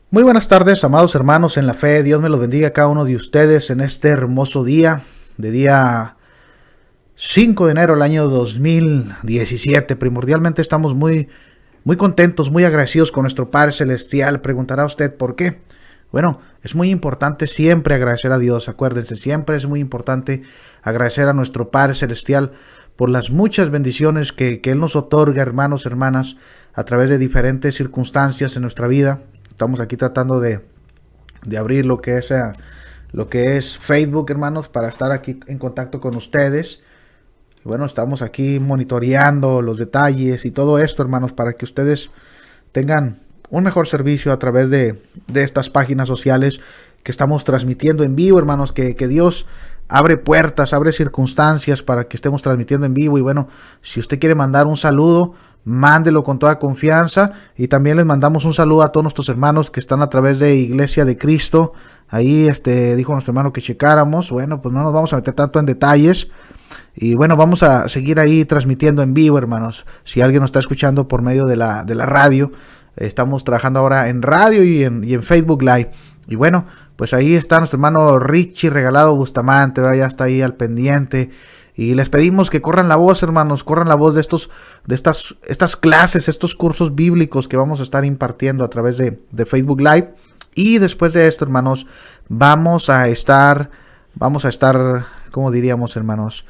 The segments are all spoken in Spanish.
Muy buenas tardes, amados hermanos en la fe. Dios me los bendiga a cada uno de ustedes en este hermoso día, de día 5 de enero del año 2017. Primordialmente estamos muy contentos, muy agradecidos con nuestro Padre Celestial. Preguntará usted por qué. Bueno, es muy importante siempre agradecer a Dios. Acuérdense, siempre es muy importante agradecer a nuestro Padre Celestial por las muchas bendiciones que Él nos otorga, hermanos, hermanas, a través de diferentes circunstancias en nuestra vida. Estamos aquí tratando de abrir lo que es Facebook, hermanos, para estar aquí en contacto con ustedes. Bueno, estamos aquí monitoreando los detalles y todo esto, hermanos, para que ustedes tengan un mejor servicio a través de estas páginas sociales que estamos transmitiendo en vivo, hermanos, que Dios abre puertas, abre circunstancias para que estemos transmitiendo en vivo. Y bueno, si usted quiere mandar un saludo, mándelo con toda confianza. Y también les mandamos un saludo a todos nuestros hermanos que están a través de Iglesia de Cristo. Ahí dijo nuestro hermano que checáramos. Bueno, pues no nos vamos a meter tanto en detalles. Y bueno, vamos a seguir ahí transmitiendo en vivo, hermanos. Si alguien nos está escuchando por medio de la radio, estamos trabajando ahora en radio y en Facebook Live. Y bueno, pues ahí está nuestro hermano Richie Regalado Bustamante, ¿verdad? Ya está ahí al pendiente. Y les pedimos que corran la voz, hermanos, corran la voz de estas clases, estos cursos bíblicos que vamos a estar impartiendo a través de Facebook Live. Y después de esto, hermanos, vamos a estar, ¿cómo diríamos, hermanos?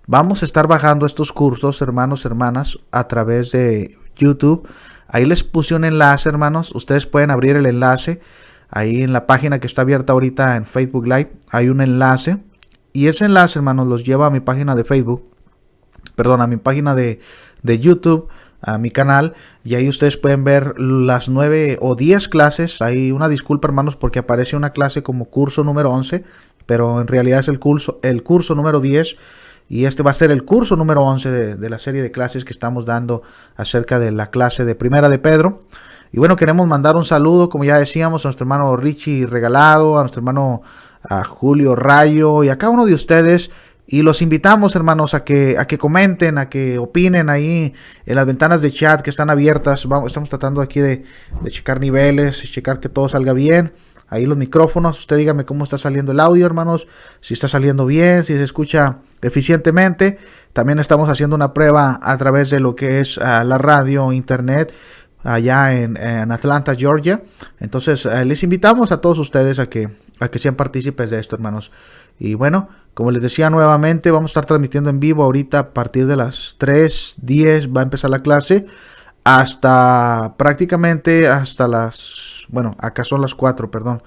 Vamos a estar bajando estos cursos, hermanos, hermanas, a través de YouTube. Ahí les puse un enlace, hermanos. Ustedes pueden abrir el enlace. Ahí en la página que está abierta ahorita en Facebook Live hay un enlace. Y ese enlace, hermanos, los lleva a mi página de Facebook. Perdón, a mi página de YouTube, a mi canal. Y ahí ustedes pueden ver las 9 o 10 clases. Hay una disculpa, hermanos, porque aparece una clase como curso número 11. Pero en realidad es el curso número 10. Y este va a ser el curso número 11 de la serie de clases que estamos dando acerca de la clase de Primera de Pedro. Y bueno, queremos mandar un saludo, como ya decíamos, a nuestro hermano Richie Regalado, a nuestro hermano Julio Rayo y a cada uno de ustedes. Y los invitamos, hermanos, a que comenten, a que opinen ahí en las ventanas de chat que están abiertas. Estamos tratando aquí de checar niveles, checar que todo salga bien. Ahí los micrófonos, usted dígame cómo está saliendo el audio, hermanos, si está saliendo bien, si se escucha eficientemente. También estamos haciendo una prueba a través de lo que es la radio, internet, allá en Atlanta, Georgia. Entonces les invitamos a todos ustedes a que sean partícipes de esto, hermanos. Y bueno, como les decía nuevamente, vamos a estar transmitiendo en vivo ahorita a partir de las 3:10 va a empezar la clase, hasta prácticamente hasta acá son las 4, perdón.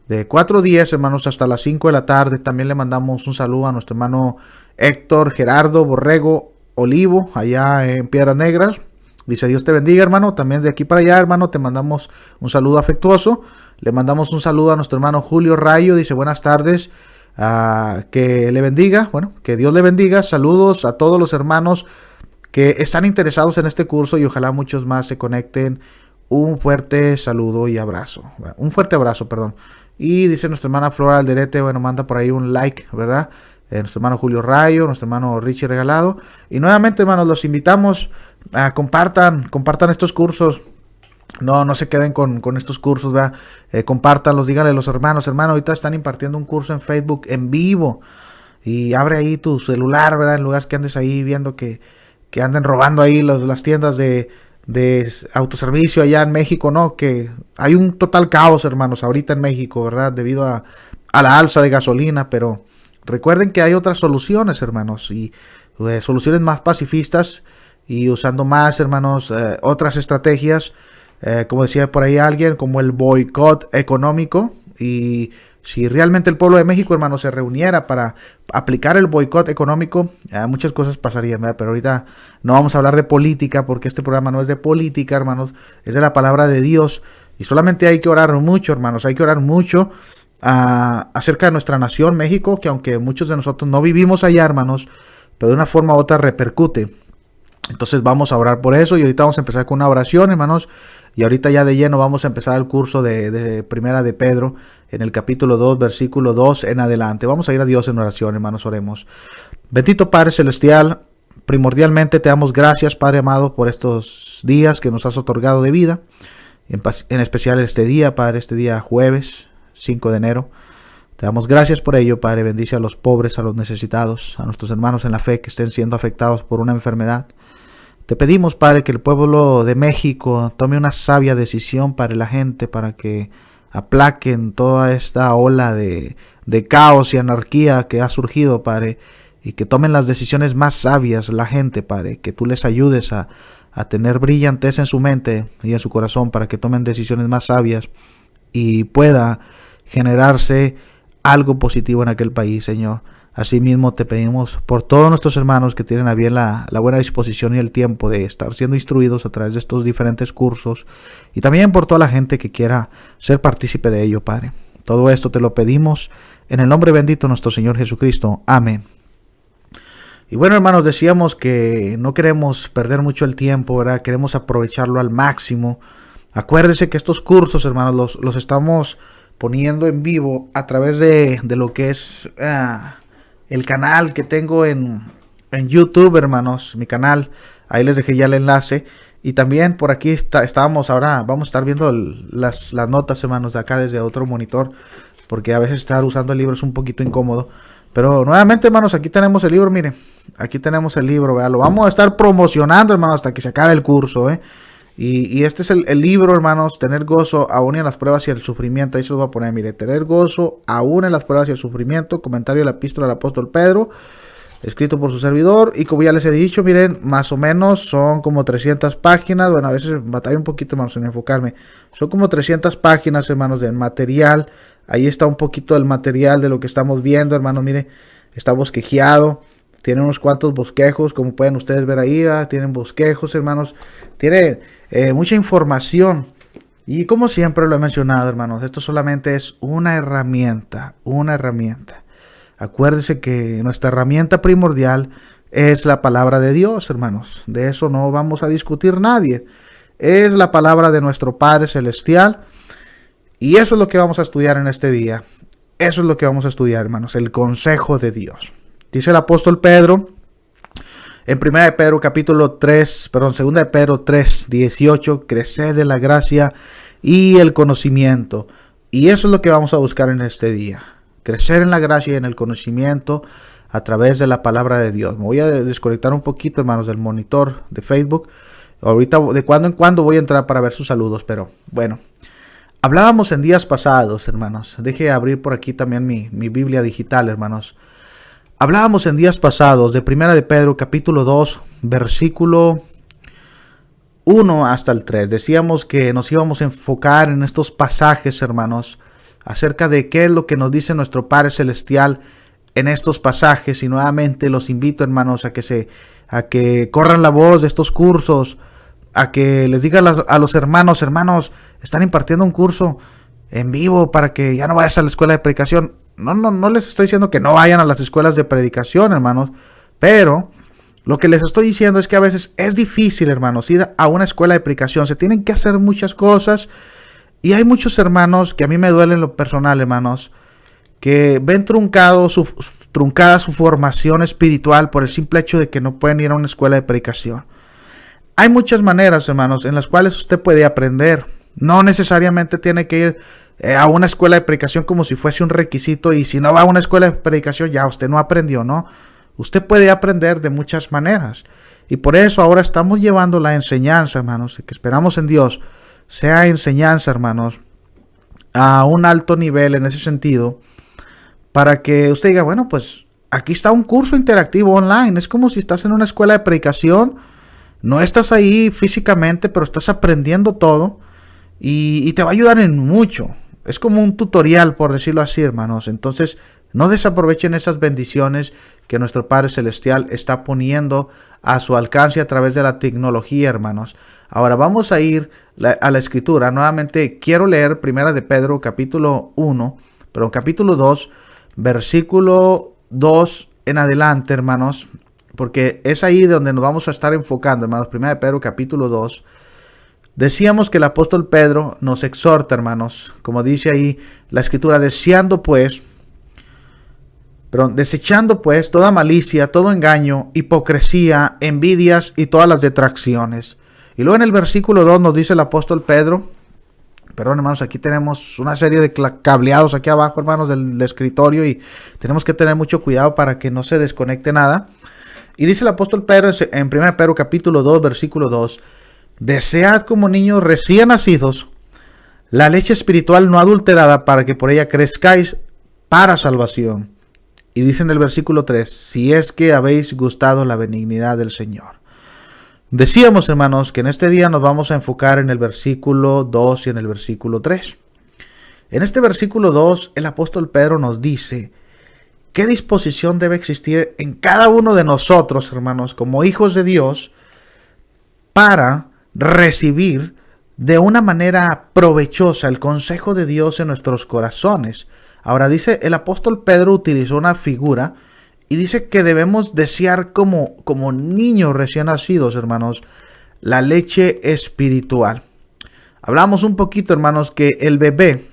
De 4:10, hermanos, hasta las 5 de la tarde. También le mandamos un saludo a nuestro hermano Héctor Gerardo Borrego Olivo, allá en Piedras Negras. Dice, Dios te bendiga, hermano. También de aquí para allá, hermano, te mandamos un saludo afectuoso. Le mandamos un saludo a nuestro hermano Julio Rayo. Dice, buenas tardes. Que le bendiga. Bueno, que Dios le bendiga. Saludos a todos los hermanos que están interesados en este curso y ojalá muchos más se conecten. Un fuerte saludo y abrazo. Un fuerte abrazo, perdón. Y dice nuestra hermana Flora Alderete, bueno, manda por ahí un like, ¿verdad? Nuestro hermano Julio Rayo, nuestro hermano Richie Regalado. Y nuevamente, hermanos, los invitamos a compartan estos cursos. No se queden con estos cursos, ¿verdad? Compártanlos, díganle a los hermanos, ahorita están impartiendo un curso en Facebook en vivo. Y abre ahí tu celular, ¿verdad? En lugar que andes ahí viendo que anden robando ahí las tiendas de autoservicio allá en México, ¿no? Que hay un total caos, hermanos, ahorita en México, ¿verdad? Debido a la alza de gasolina, pero recuerden que hay otras soluciones, hermanos, y soluciones más pacifistas y usando más, hermanos, otras estrategias, como decía por ahí alguien, como el boicot económico. Y si realmente el pueblo de México, hermanos, se reuniera para aplicar el boicot económico, muchas cosas pasarían, ¿verdad? Pero ahorita no vamos a hablar de política, porque este programa no es de política, hermanos, es de la palabra de Dios. Y solamente hay que orar mucho, hermanos, hay que orar mucho acerca de nuestra nación, México, que aunque muchos de nosotros no vivimos allá, hermanos, pero de una forma u otra repercute. Entonces vamos a orar por eso y ahorita vamos a empezar con una oración, hermanos. Y ahorita ya de lleno vamos a empezar el curso de Primera de Pedro en el capítulo 2, versículo 2 en adelante. Vamos a ir a Dios en oración, hermanos, oremos. Bendito Padre Celestial, primordialmente te damos gracias, Padre amado, por estos días que nos has otorgado de vida. en especial este día, Padre, este día jueves 5 de enero. Te damos gracias por ello, Padre. Bendice a los pobres, a los necesitados, a nuestros hermanos en la fe que estén siendo afectados por una enfermedad. Te pedimos, Padre, que el pueblo de México tome una sabia decisión para la gente, para que aplaquen toda esta ola de caos y anarquía que ha surgido, Padre, y que tomen las decisiones más sabias la gente, Padre, que tú les ayudes a tener brillantez en su mente y en su corazón para que tomen decisiones más sabias y pueda generarse algo positivo en aquel país, Señor. Asimismo te pedimos por todos nuestros hermanos que tienen a bien la buena disposición y el tiempo de estar siendo instruidos a través de estos diferentes cursos, y también por toda la gente que quiera ser partícipe de ello, Padre. Todo esto te lo pedimos en el nombre bendito de nuestro Señor Jesucristo. Amén. Y bueno, hermanos, decíamos que no queremos perder mucho el tiempo, ¿verdad? Queremos aprovecharlo al máximo. Acuérdese que estos cursos, hermanos, los estamos poniendo en vivo a través de lo que es el canal que tengo en YouTube, hermanos, mi canal. Ahí les dejé ya el enlace. Y también por aquí estábamos ahora, vamos a estar viendo las notas, hermanos, de acá desde otro monitor, porque a veces estar usando el libro es un poquito incómodo. Pero nuevamente, hermanos, aquí tenemos el libro, miren. Aquí tenemos el libro, ¿verdad? Lo vamos a estar promocionando, hermanos, hasta que se acabe el curso, Y este es el libro, hermanos, Tener gozo aún en las pruebas y el sufrimiento. Ahí se lo voy a poner, mire, Tener gozo aún en las pruebas y el sufrimiento. Comentario de la epístola del apóstol Pedro, escrito por su servidor. Y como ya les he dicho, miren, más o menos son como 300 páginas. Bueno, a veces batallo un poquito, hermanos, en enfocarme. Son como 300 páginas, hermanos, de material. Ahí está un poquito del material de lo que estamos viendo, hermanos. Mire, está bosquejeado. Tiene unos cuantos bosquejos, como pueden ustedes ver ahí. Tienen bosquejos, hermanos. Tiene mucha información. Y como siempre lo he mencionado, hermanos, esto solamente es una herramienta. Una herramienta. Acuérdense que nuestra herramienta primordial es la palabra de Dios, hermanos. De eso no vamos a discutir nadie. Es la palabra de nuestro Padre Celestial. Y eso es lo que vamos a estudiar en este día. Eso es lo que vamos a estudiar, hermanos. El consejo de Dios. Dice el apóstol Pedro en 2 de Pedro 3, 18, creced en la gracia y el conocimiento. Y eso es lo que vamos a buscar en este día. Crecer en la gracia y en el conocimiento a través de la palabra de Dios. Me voy a desconectar un poquito, hermanos, del monitor de Facebook. Ahorita de cuando en cuando voy a entrar para ver sus saludos, pero bueno. Hablábamos en días pasados, hermanos. Deje abrir por aquí también mi Biblia digital, hermanos. Hablábamos en días pasados de 1 de Pedro capítulo 2, versículo 1 hasta el 3. Decíamos que nos íbamos a enfocar en estos pasajes, hermanos, acerca de qué es lo que nos dice nuestro Padre Celestial en estos pasajes. Y nuevamente los invito, hermanos, a que corran la voz de estos cursos, a que les digan a los hermanos, están impartiendo un curso en vivo para que ya no vayas a la escuela de predicación. No les estoy diciendo que no vayan a las escuelas de predicación, hermanos, pero lo que les estoy diciendo es que a veces es difícil, hermanos, ir a una escuela de predicación. Se tienen que hacer muchas cosas y hay muchos hermanos que a mí me duele en lo personal, hermanos, que ven truncada su formación espiritual por el simple hecho de que no pueden ir a una escuela de predicación. Hay muchas maneras, hermanos, en las cuales usted puede aprender. No necesariamente tiene que ir a una escuela de predicación como si fuese un requisito, y si no va a una escuela de predicación ya usted no aprendió, ¿no? Usted puede aprender de muchas maneras, y por eso ahora estamos llevando la enseñanza, hermanos, que esperamos en Dios sea enseñanza, hermanos, a un alto nivel en ese sentido, para que usted diga, bueno, pues aquí está un curso interactivo online. Es como si estás en una escuela de predicación, no estás ahí físicamente, pero estás aprendiendo todo, y te va a ayudar en mucho. Es como un tutorial, por decirlo así, hermanos. Entonces, no desaprovechen esas bendiciones que nuestro Padre Celestial está poniendo a su alcance a través de la tecnología, hermanos. Ahora vamos a ir a la escritura. Nuevamente quiero leer 1 de Pedro capítulo 2, versículo 2 en adelante, hermanos, porque es ahí donde nos vamos a estar enfocando, hermanos. 1 de Pedro capítulo 2. Decíamos que el apóstol Pedro nos exhorta, hermanos, como dice ahí la escritura, desechando pues toda malicia, todo engaño, hipocresía, envidias y todas las detracciones. Y luego en el versículo 2 nos dice el apóstol Pedro, Perdón, hermanos, aquí tenemos una serie de cableados aquí abajo, hermanos, del escritorio, y tenemos que tener mucho cuidado para que no se desconecte nada. Y dice el apóstol Pedro en 1 Pedro capítulo 2, versículo 2, desead como niños recién nacidos la leche espiritual no adulterada para que por ella crezcáis para salvación. Y dice en el versículo 3, si es que habéis gustado la benignidad del Señor. Decíamos, hermanos, que en este día nos vamos a enfocar en el versículo 2 y en el versículo 3. En este versículo 2, el apóstol Pedro nos dice qué disposición debe existir en cada uno de nosotros, hermanos, como hijos de Dios, para recibir de una manera provechosa el consejo de Dios en nuestros corazones. Ahora dice, el apóstol Pedro utilizó una figura y dice que debemos desear como niños recién nacidos, hermanos, la leche espiritual. Hablamos un poquito, hermanos, que el bebé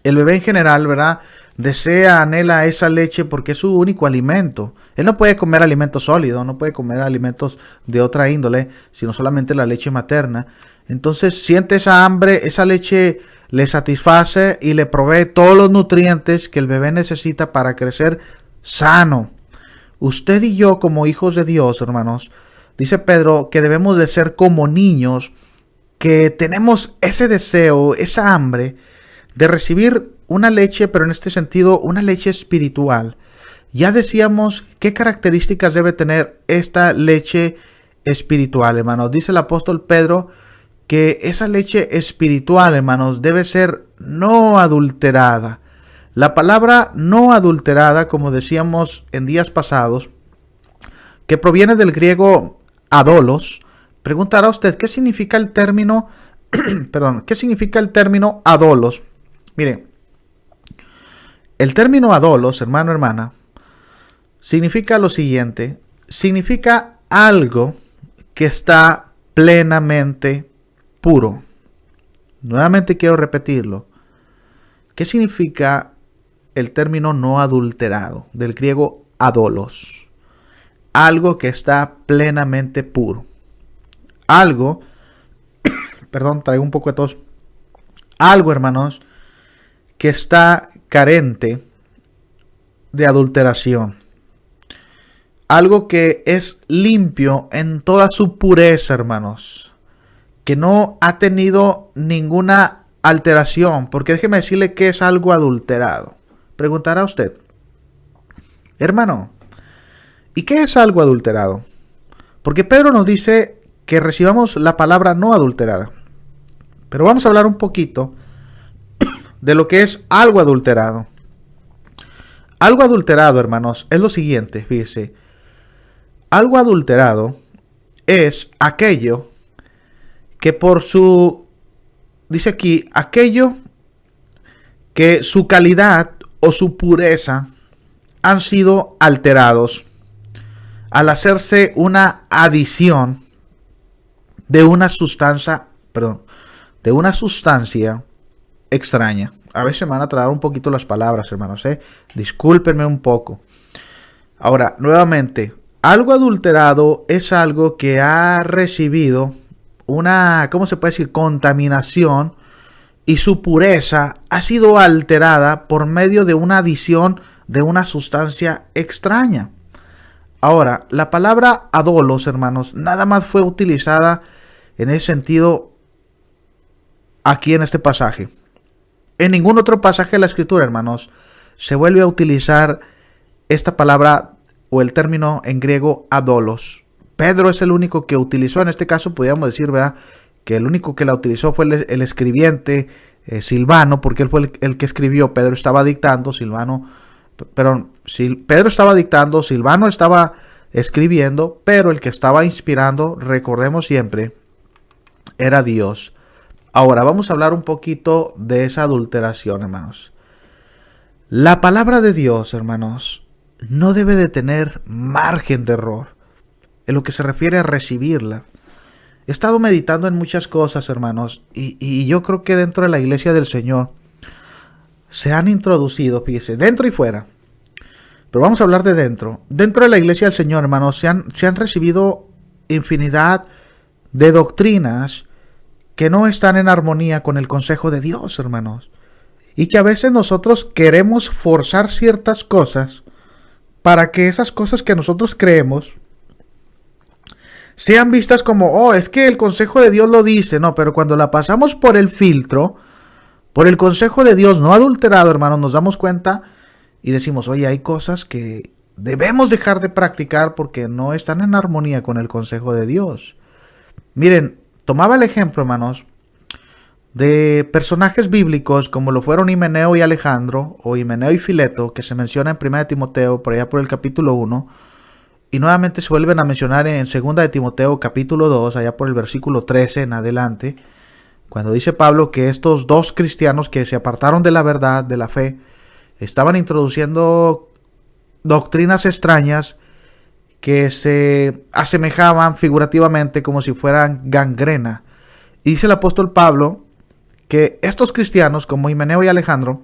en general, ¿verdad?, desea, anhela esa leche porque es su único alimento. Él no puede comer alimentos sólidos, no puede comer alimentos de otra índole, sino solamente la leche materna. Entonces siente esa hambre, esa leche le satisface y le provee todos los nutrientes que el bebé necesita para crecer sano. Usted y yo, como hijos de Dios, hermanos, dice Pedro que debemos de ser como niños, que tenemos ese deseo, esa hambre de recibir una leche, pero en este sentido una leche espiritual. Ya decíamos qué características debe tener esta leche espiritual, hermanos. Dice el apóstol Pedro que esa leche espiritual, hermanos, debe ser no adulterada. La palabra no adulterada, como decíamos en días pasados, que proviene del griego adolos. Preguntará usted, ¿qué significa el término, ¿qué significa el término adolos? Mire, el término adolos, hermano, hermana, significa lo siguiente, significa algo que está plenamente puro. Nuevamente quiero repetirlo. ¿Qué significa el término no adulterado? Del griego adolos. Algo que está plenamente puro. Algo, traigo un poco de tos. Algo, hermanos, que está carente de adulteración. Algo que es limpio en toda su pureza, hermanos. Que no ha tenido ninguna alteración. Porque déjeme decirle que es algo adulterado. Preguntará usted, hermano, ¿y qué es algo adulterado? Porque Pedro nos dice que recibamos la palabra no adulterada. Pero vamos a hablar un poquito de lo que es algo adulterado. Algo adulterado, hermanos, es lo siguiente, fíjese. Algo adulterado es aquello que dice aquí, aquello que su calidad o su pureza han sido alterados al hacerse una adición de una sustancia, extraña. A veces me van a traer un poquito las palabras, hermanos, discúlpenme un poco. Ahora, nuevamente, algo adulterado es algo que ha recibido una, ¿cómo se puede decir?, contaminación, y su pureza ha sido alterada por medio de una adición de una sustancia extraña. Ahora, la palabra adolos, hermanos, nada más fue utilizada en ese sentido aquí en este pasaje. En ningún otro pasaje de la Escritura, hermanos, se vuelve a utilizar esta palabra o el término en griego adolos. Pedro es el único que utilizó, en este caso podríamos decir, ¿verdad?, que el único que la utilizó fue el escribiente Silvano, porque él fue el que escribió. Pedro estaba dictando, Pedro estaba dictando, Silvano estaba escribiendo, pero el que estaba inspirando, recordemos siempre, era Dios. Ahora vamos a hablar un poquito de esa adulteración, hermanos. La palabra de Dios, hermanos, no debe de tener margen de error en lo que se refiere a recibirla. He estado meditando en muchas cosas, hermanos, y yo creo que dentro de la iglesia del Señor se han introducido, fíjese, dentro y fuera. Pero vamos a hablar de dentro. Dentro de la iglesia del Señor, hermanos, se han recibido infinidad de doctrinas que no están en armonía con el consejo de Dios, hermanos. Y que a veces nosotros queremos forzar ciertas cosas para que esas cosas que nosotros creemos sean vistas como, oh, es que el consejo de Dios lo dice. No, pero cuando la pasamos por el filtro, por el consejo de Dios no adulterado, hermanos, nos damos cuenta y decimos, oye, hay cosas que debemos dejar de practicar porque no están en armonía con el consejo de Dios. Miren, tomaba el ejemplo, hermanos, de personajes bíblicos como lo fueron Himeneo y Alejandro, o Himeneo y Fileto, que se menciona en 1 de Timoteo, por allá por el capítulo 1, y nuevamente se vuelven a mencionar en 2 de Timoteo, capítulo 2, allá por el versículo 13 en adelante, cuando dice Pablo que estos dos cristianos que se apartaron de la verdad, de la fe, estaban introduciendo doctrinas extrañas que se asemejaban figurativamente como si fueran gangrena. Y dice el apóstol Pablo que estos cristianos, como Himeneo y Alejandro,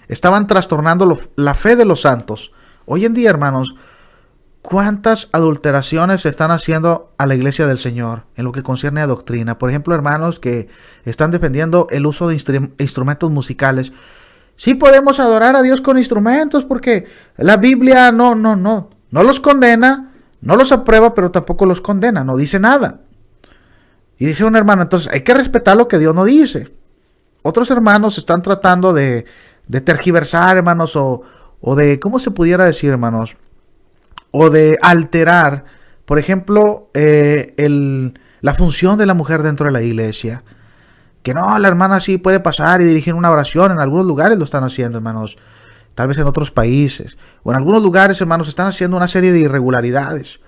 estaban trastornando la fe de los santos. Hoy en día, hermanos, ¿cuántas adulteraciones se están haciendo a la iglesia del Señor en lo que concierne a doctrina? Por ejemplo, hermanos que están defendiendo el uso de instrumentos musicales. Sí podemos adorar a Dios con instrumentos porque la Biblia no los condena, no los aprueba, pero tampoco los condena, no dice nada. Y dice un hermano, entonces hay que respetar lo que Dios no dice. Otros hermanos están tratando de tergiversar, hermanos, o de, ¿cómo se pudiera decir, hermanos? O de alterar, por ejemplo, la función de la mujer dentro de la iglesia. Que no, la hermana sí puede pasar y dirigir una oración. En algunos lugares lo están haciendo, hermanos. Tal vez en otros países. O en algunos lugares, hermanos, están haciendo una serie de irregularidades.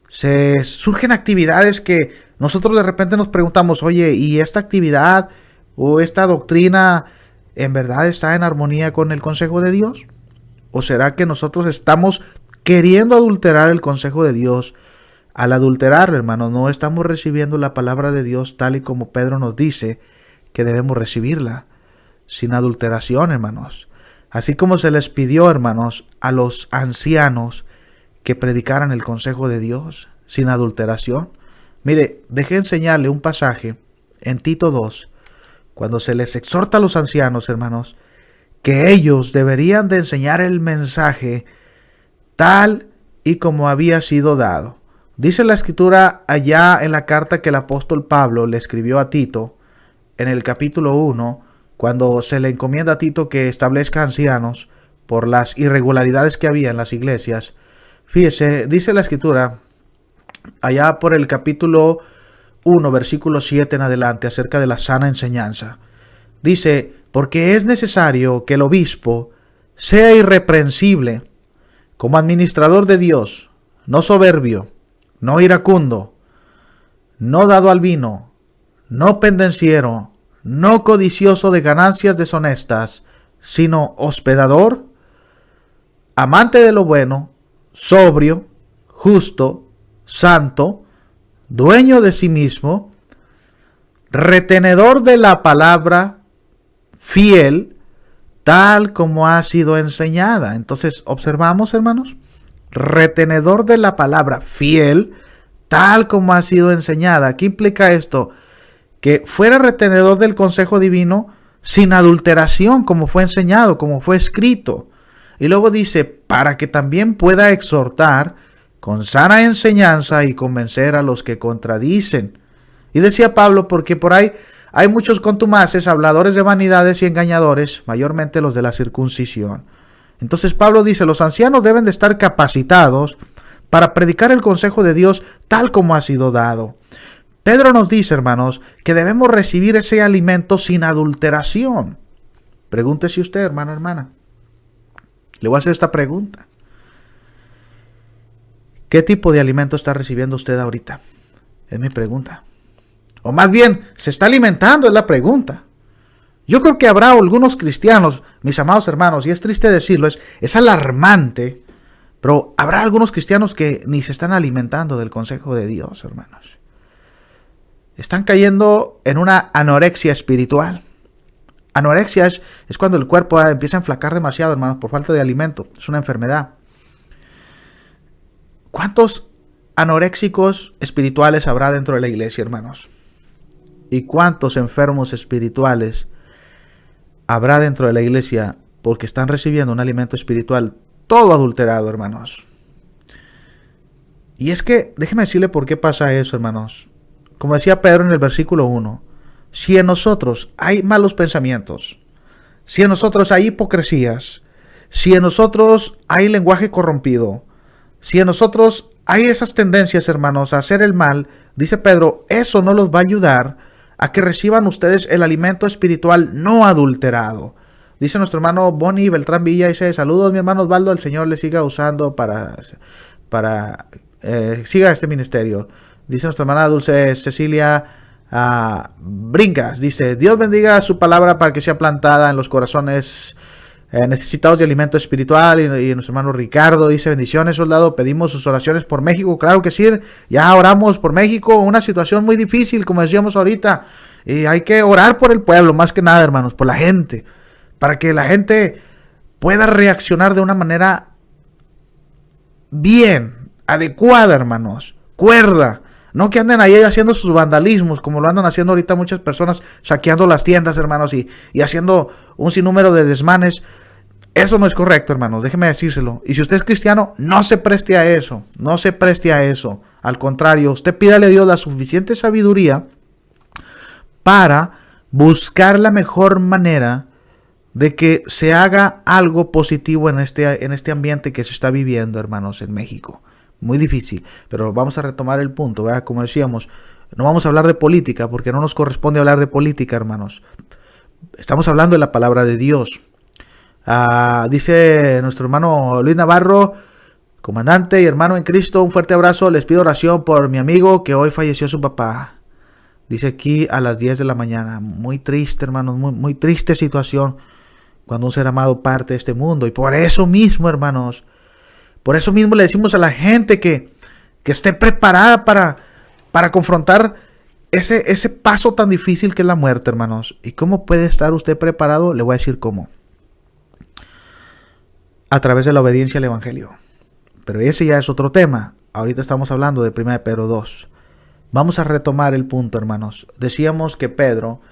Se surgen actividades que nosotros de repente nos preguntamos, oye, ¿y esta actividad o esta doctrina en verdad está en armonía con el consejo de Dios? ¿O será que nosotros estamos queriendo adulterar el consejo de Dios? Al adulterarlo, hermanos, no estamos recibiendo la palabra de Dios tal y como Pedro nos dice que debemos recibirla, sin adulteración, hermanos. Así como se les pidió, hermanos, a los ancianos que predicaran el consejo de Dios, sin adulteración. Mire, dejé enseñarle un pasaje en Tito 2, cuando se les exhorta a los ancianos, hermanos, que ellos deberían de enseñar el mensaje tal y como había sido dado. Dice la escritura allá en la carta que el apóstol Pablo le escribió a Tito, en el capítulo 1, cuando se le encomienda a Tito que establezca ancianos por las irregularidades que había en las iglesias. Fíjese, dice la escritura allá por el capítulo 1, versículo 7 en adelante, acerca de la sana enseñanza. Dice, porque es necesario que el obispo sea irreprensible, como administrador de Dios, no soberbio, no iracundo, no dado al vino, no pendenciero, no codicioso de ganancias deshonestas, sino hospedador, amante de lo bueno, sobrio, justo, santo, dueño de sí mismo, retenedor de la palabra, fiel, tal como ha sido enseñada. Entonces, observamos, hermanos, retenedor de la palabra, fiel, tal como ha sido enseñada. ¿Qué implica esto? Que fuera retenedor del consejo divino sin adulteración, como fue enseñado, como fue escrito. Y luego dice, para que también pueda exhortar con sana enseñanza y convencer a los que contradicen. Y decía Pablo, porque por ahí hay muchos contumaces, habladores de vanidades y engañadores, mayormente los de la circuncisión. Entonces Pablo dice, los ancianos deben de estar capacitados para predicar el consejo de Dios tal como ha sido dado. Pedro nos dice, hermanos, que debemos recibir ese alimento sin adulteración. Pregúntese usted, hermano, hermana. Le voy a hacer esta pregunta. ¿Qué tipo de alimento está recibiendo usted ahorita? Es mi pregunta. O más bien, ¿se está alimentando? Es la pregunta. Yo creo que habrá algunos cristianos, mis amados hermanos, y es triste decirlo, es alarmante, pero habrá algunos cristianos que ni se están alimentando del consejo de Dios, hermanos. Están cayendo en una anorexia espiritual. Anorexia es cuando el cuerpo empieza a enflacar demasiado, hermanos, por falta de alimento. Es una enfermedad. ¿Cuántos anoréxicos espirituales habrá dentro de la iglesia, hermanos? ¿Y cuántos enfermos espirituales habrá dentro de la iglesia porque están recibiendo un alimento espiritual todo adulterado, hermanos? Y es que, déjeme decirle por qué pasa eso, hermanos. Como decía Pedro en el versículo 1, si en nosotros hay malos pensamientos, si en nosotros hay hipocresías, si en nosotros hay lenguaje corrompido, si en nosotros hay esas tendencias, hermanos, a hacer el mal, dice Pedro, eso no los va a ayudar a que reciban ustedes el alimento espiritual no adulterado. Dice nuestro hermano Bonnie Beltrán Villa, dice, saludos mi hermano Osvaldo, el Señor le siga usando para siga este ministerio. Dice nuestra hermana Dulce Cecilia Brincas, dice, Dios bendiga su palabra para que sea plantada en los corazones necesitados de alimento espiritual. Y nuestro hermano Ricardo dice, bendiciones soldado, pedimos sus oraciones por México. Claro que sí, ya oramos por México, una situación muy difícil como decíamos ahorita, y hay que orar por el pueblo más que nada, hermanos, por la gente, para que la gente pueda reaccionar de una manera bien, adecuada, hermanos, cuerda. No que anden ahí haciendo sus vandalismos, como lo andan haciendo ahorita muchas personas, saqueando las tiendas, hermanos, y haciendo un sinnúmero de desmanes. Eso no es correcto, hermanos, déjeme decírselo. Y si usted es cristiano, no se preste a eso, no se preste a eso. Al contrario, usted pídale a Dios la suficiente sabiduría para buscar la mejor manera de que se haga algo positivo en este ambiente que se está viviendo, hermanos, en México. Muy difícil, pero vamos a retomar el punto, ¿verdad? Como decíamos, no vamos a hablar de política porque no nos corresponde hablar de política, hermanos. Estamos hablando de la palabra de Dios. Dice nuestro hermano Luis Navarro, comandante y hermano en Cristo, un fuerte abrazo, les pido oración por mi amigo que hoy falleció su papá. Dice aquí a las 10 de la mañana, muy triste, hermanos, muy triste situación cuando un ser amado parte de este mundo. Y por eso mismo, hermanos, por eso mismo le decimos a la gente que esté preparada para confrontar ese paso tan difícil que es la muerte, hermanos. ¿Y cómo puede estar usted preparado? Le voy a decir cómo. A través de la obediencia al Evangelio. Pero ese ya es otro tema. Ahorita estamos hablando de 1 Pedro 2. Vamos a retomar el punto, hermanos. Decíamos que Pedro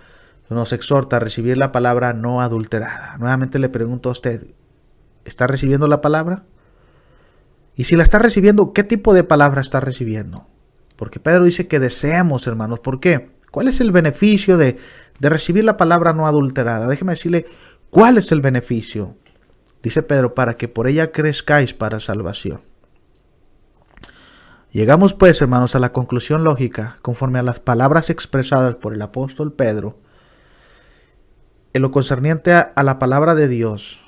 nos exhorta a recibir la palabra no adulterada. Nuevamente le pregunto a usted, ¿está recibiendo la palabra? Y si la está recibiendo, ¿qué tipo de palabra está recibiendo? Porque Pedro dice que deseemos, hermanos. ¿Por qué? ¿Cuál es el beneficio de recibir la palabra no adulterada? Déjeme decirle, ¿cuál es el beneficio? Dice Pedro, para que por ella crezcáis para salvación. Llegamos pues, hermanos, a la conclusión lógica, conforme a las palabras expresadas por el apóstol Pedro, en lo concerniente a la palabra de Dios,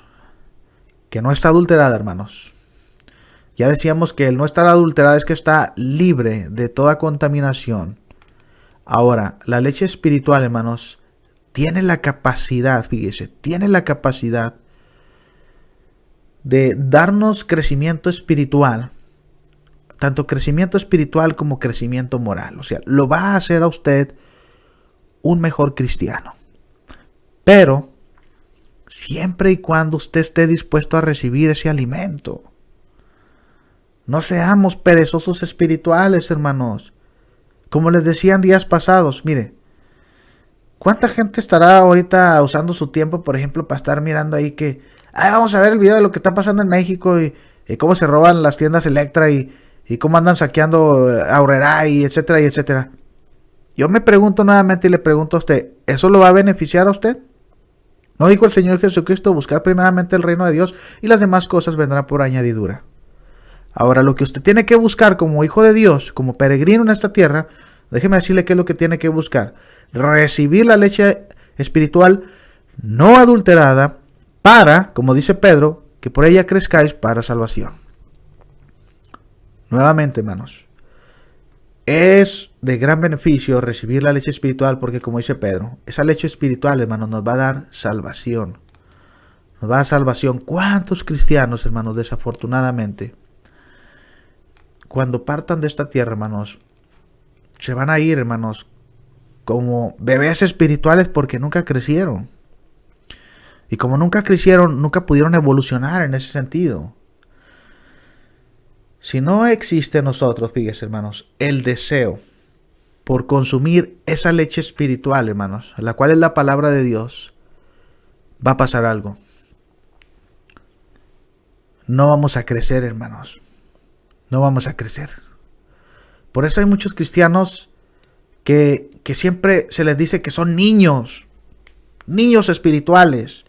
que no está adulterada, hermanos. Ya decíamos que el no estar adulterada es que está libre de toda contaminación. Ahora, la leche espiritual, hermanos, tiene la capacidad, fíjese, tiene la capacidad de darnos crecimiento espiritual, tanto crecimiento espiritual como crecimiento moral. O sea, lo va a hacer a usted un mejor cristiano. Pero, siempre y cuando usted esté dispuesto a recibir ese alimento. No seamos perezosos espirituales, hermanos. Como les decía en días pasados, mire, ¿cuánta gente estará ahorita usando su tiempo, por ejemplo, para estar mirando ahí que, vamos a ver el video de lo que está pasando en México y cómo se roban las tiendas Electra y cómo andan saqueando Aurrera y etcétera y etcétera? Yo me pregunto nuevamente y le pregunto a usted, ¿eso lo va a beneficiar a usted? ¿No dijo el Señor Jesucristo, buscar primeramente el reino de Dios y las demás cosas vendrán por añadidura? Ahora, lo que usted tiene que buscar como hijo de Dios, como peregrino en esta tierra, déjeme decirle qué es lo que tiene que buscar. Recibir la leche espiritual no adulterada para, como dice Pedro, que por ella crezcáis para salvación. Nuevamente, hermanos, es de gran beneficio recibir la leche espiritual porque, como dice Pedro, esa leche espiritual, hermanos, nos va a dar salvación. Nos va a dar salvación. ¿Cuántos cristianos, hermanos, desafortunadamente, cuando partan de esta tierra, hermanos, se van a ir, hermanos, como bebés espirituales porque nunca crecieron? Y como nunca crecieron, nunca pudieron evolucionar en ese sentido. Si no existe en nosotros, fíjese, hermanos, el deseo por consumir esa leche espiritual, hermanos, la cual es la palabra de Dios, va a pasar algo. No vamos a crecer, hermanos. No vamos a crecer. Por eso hay muchos cristianos que siempre se les dice que son niños espirituales.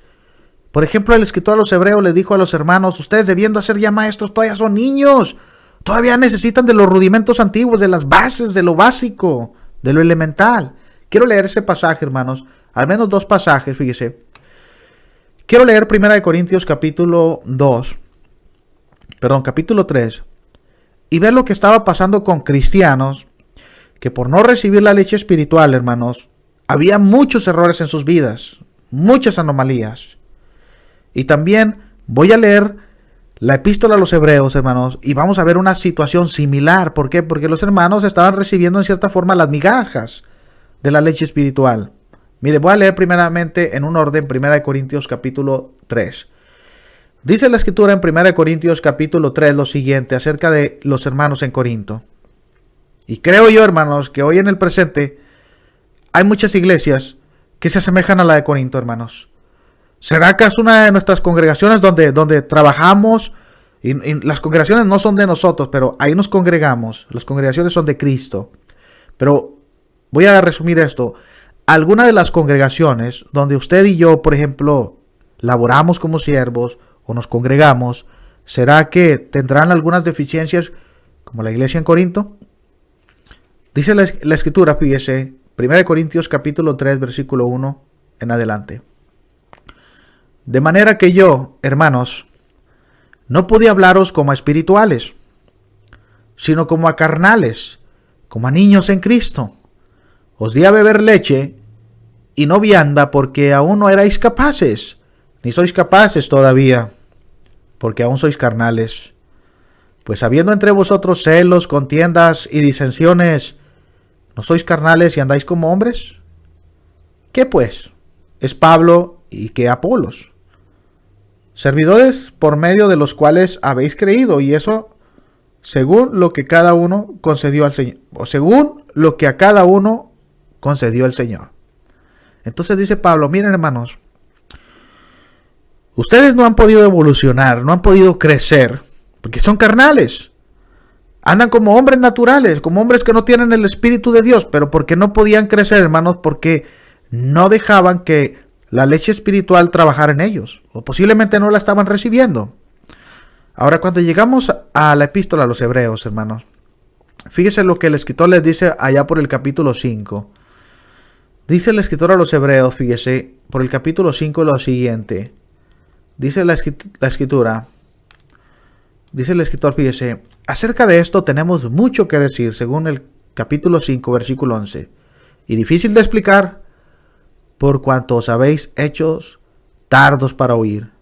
Por ejemplo, el escritor a los Hebreos les dijo a los hermanos: ustedes, debiendo ser ya maestros, todavía son niños. Todavía necesitan de los rudimentos antiguos, de las bases, de lo básico, de lo elemental. Quiero leer ese pasaje, hermanos. Al menos dos pasajes, fíjese. Quiero leer 1 Corintios capítulo 3. Y ver lo que estaba pasando con cristianos que por no recibir la leche espiritual, hermanos, había muchos errores en sus vidas, muchas anomalías. Y también voy a leer la epístola a los Hebreos, hermanos, y vamos a ver una situación similar. ¿Por qué? Porque los hermanos estaban recibiendo en cierta forma las migajas de la leche espiritual. Mire, voy a leer primeramente en un orden 1 Corintios capítulo 3. Dice la escritura en 1 Corintios capítulo 3 lo siguiente acerca de los hermanos en Corinto. Y creo yo, hermanos, que hoy en el presente hay muchas iglesias que se asemejan a la de Corinto, hermanos. ¿Será acaso una de nuestras congregaciones donde trabajamos? Y las congregaciones no son de nosotros, pero ahí nos congregamos. Las congregaciones son de Cristo. Pero voy a resumir esto. Alguna de las congregaciones donde usted y yo, por ejemplo, laboramos como siervos o nos congregamos, ¿será que tendrán algunas deficiencias como la iglesia en Corinto? Dice la escritura, fíjese, 1 Corintios capítulo 3, versículo 1 en adelante. De manera que yo, hermanos, no podía hablaros como a espirituales, sino como a carnales, como a niños en Cristo. Os di a beber leche y no vianda, porque aún no erais capaces, ni sois capaces todavía, porque aún sois carnales. Pues habiendo entre vosotros celos, contiendas y disensiones, ¿no sois carnales y andáis como hombres? ¿Qué pues? Es Pablo y qué Apolos, servidores por medio de los cuales habéis creído, y eso según lo que cada uno concedió al Señor, o según lo que a cada uno concedió el Señor. Entonces dice Pablo: miren, hermanos, ustedes no han podido evolucionar, no han podido crecer, porque son carnales. Andan como hombres naturales, como hombres que no tienen el Espíritu de Dios, pero porque no podían crecer, hermanos, porque no dejaban que la leche espiritual trabajara en ellos, o posiblemente no la estaban recibiendo. Ahora, cuando llegamos a la epístola a los Hebreos, hermanos, fíjese lo que el escritor les dice allá por el capítulo 5. Dice el escritor a los Hebreos, fíjese, por el capítulo 5 lo siguiente. Dice la escritura, dice el escritor, fíjese: acerca de esto tenemos mucho que decir, según el capítulo 5, versículo 11. Y difícil de explicar, por cuanto os habéis hechos tardos para oír.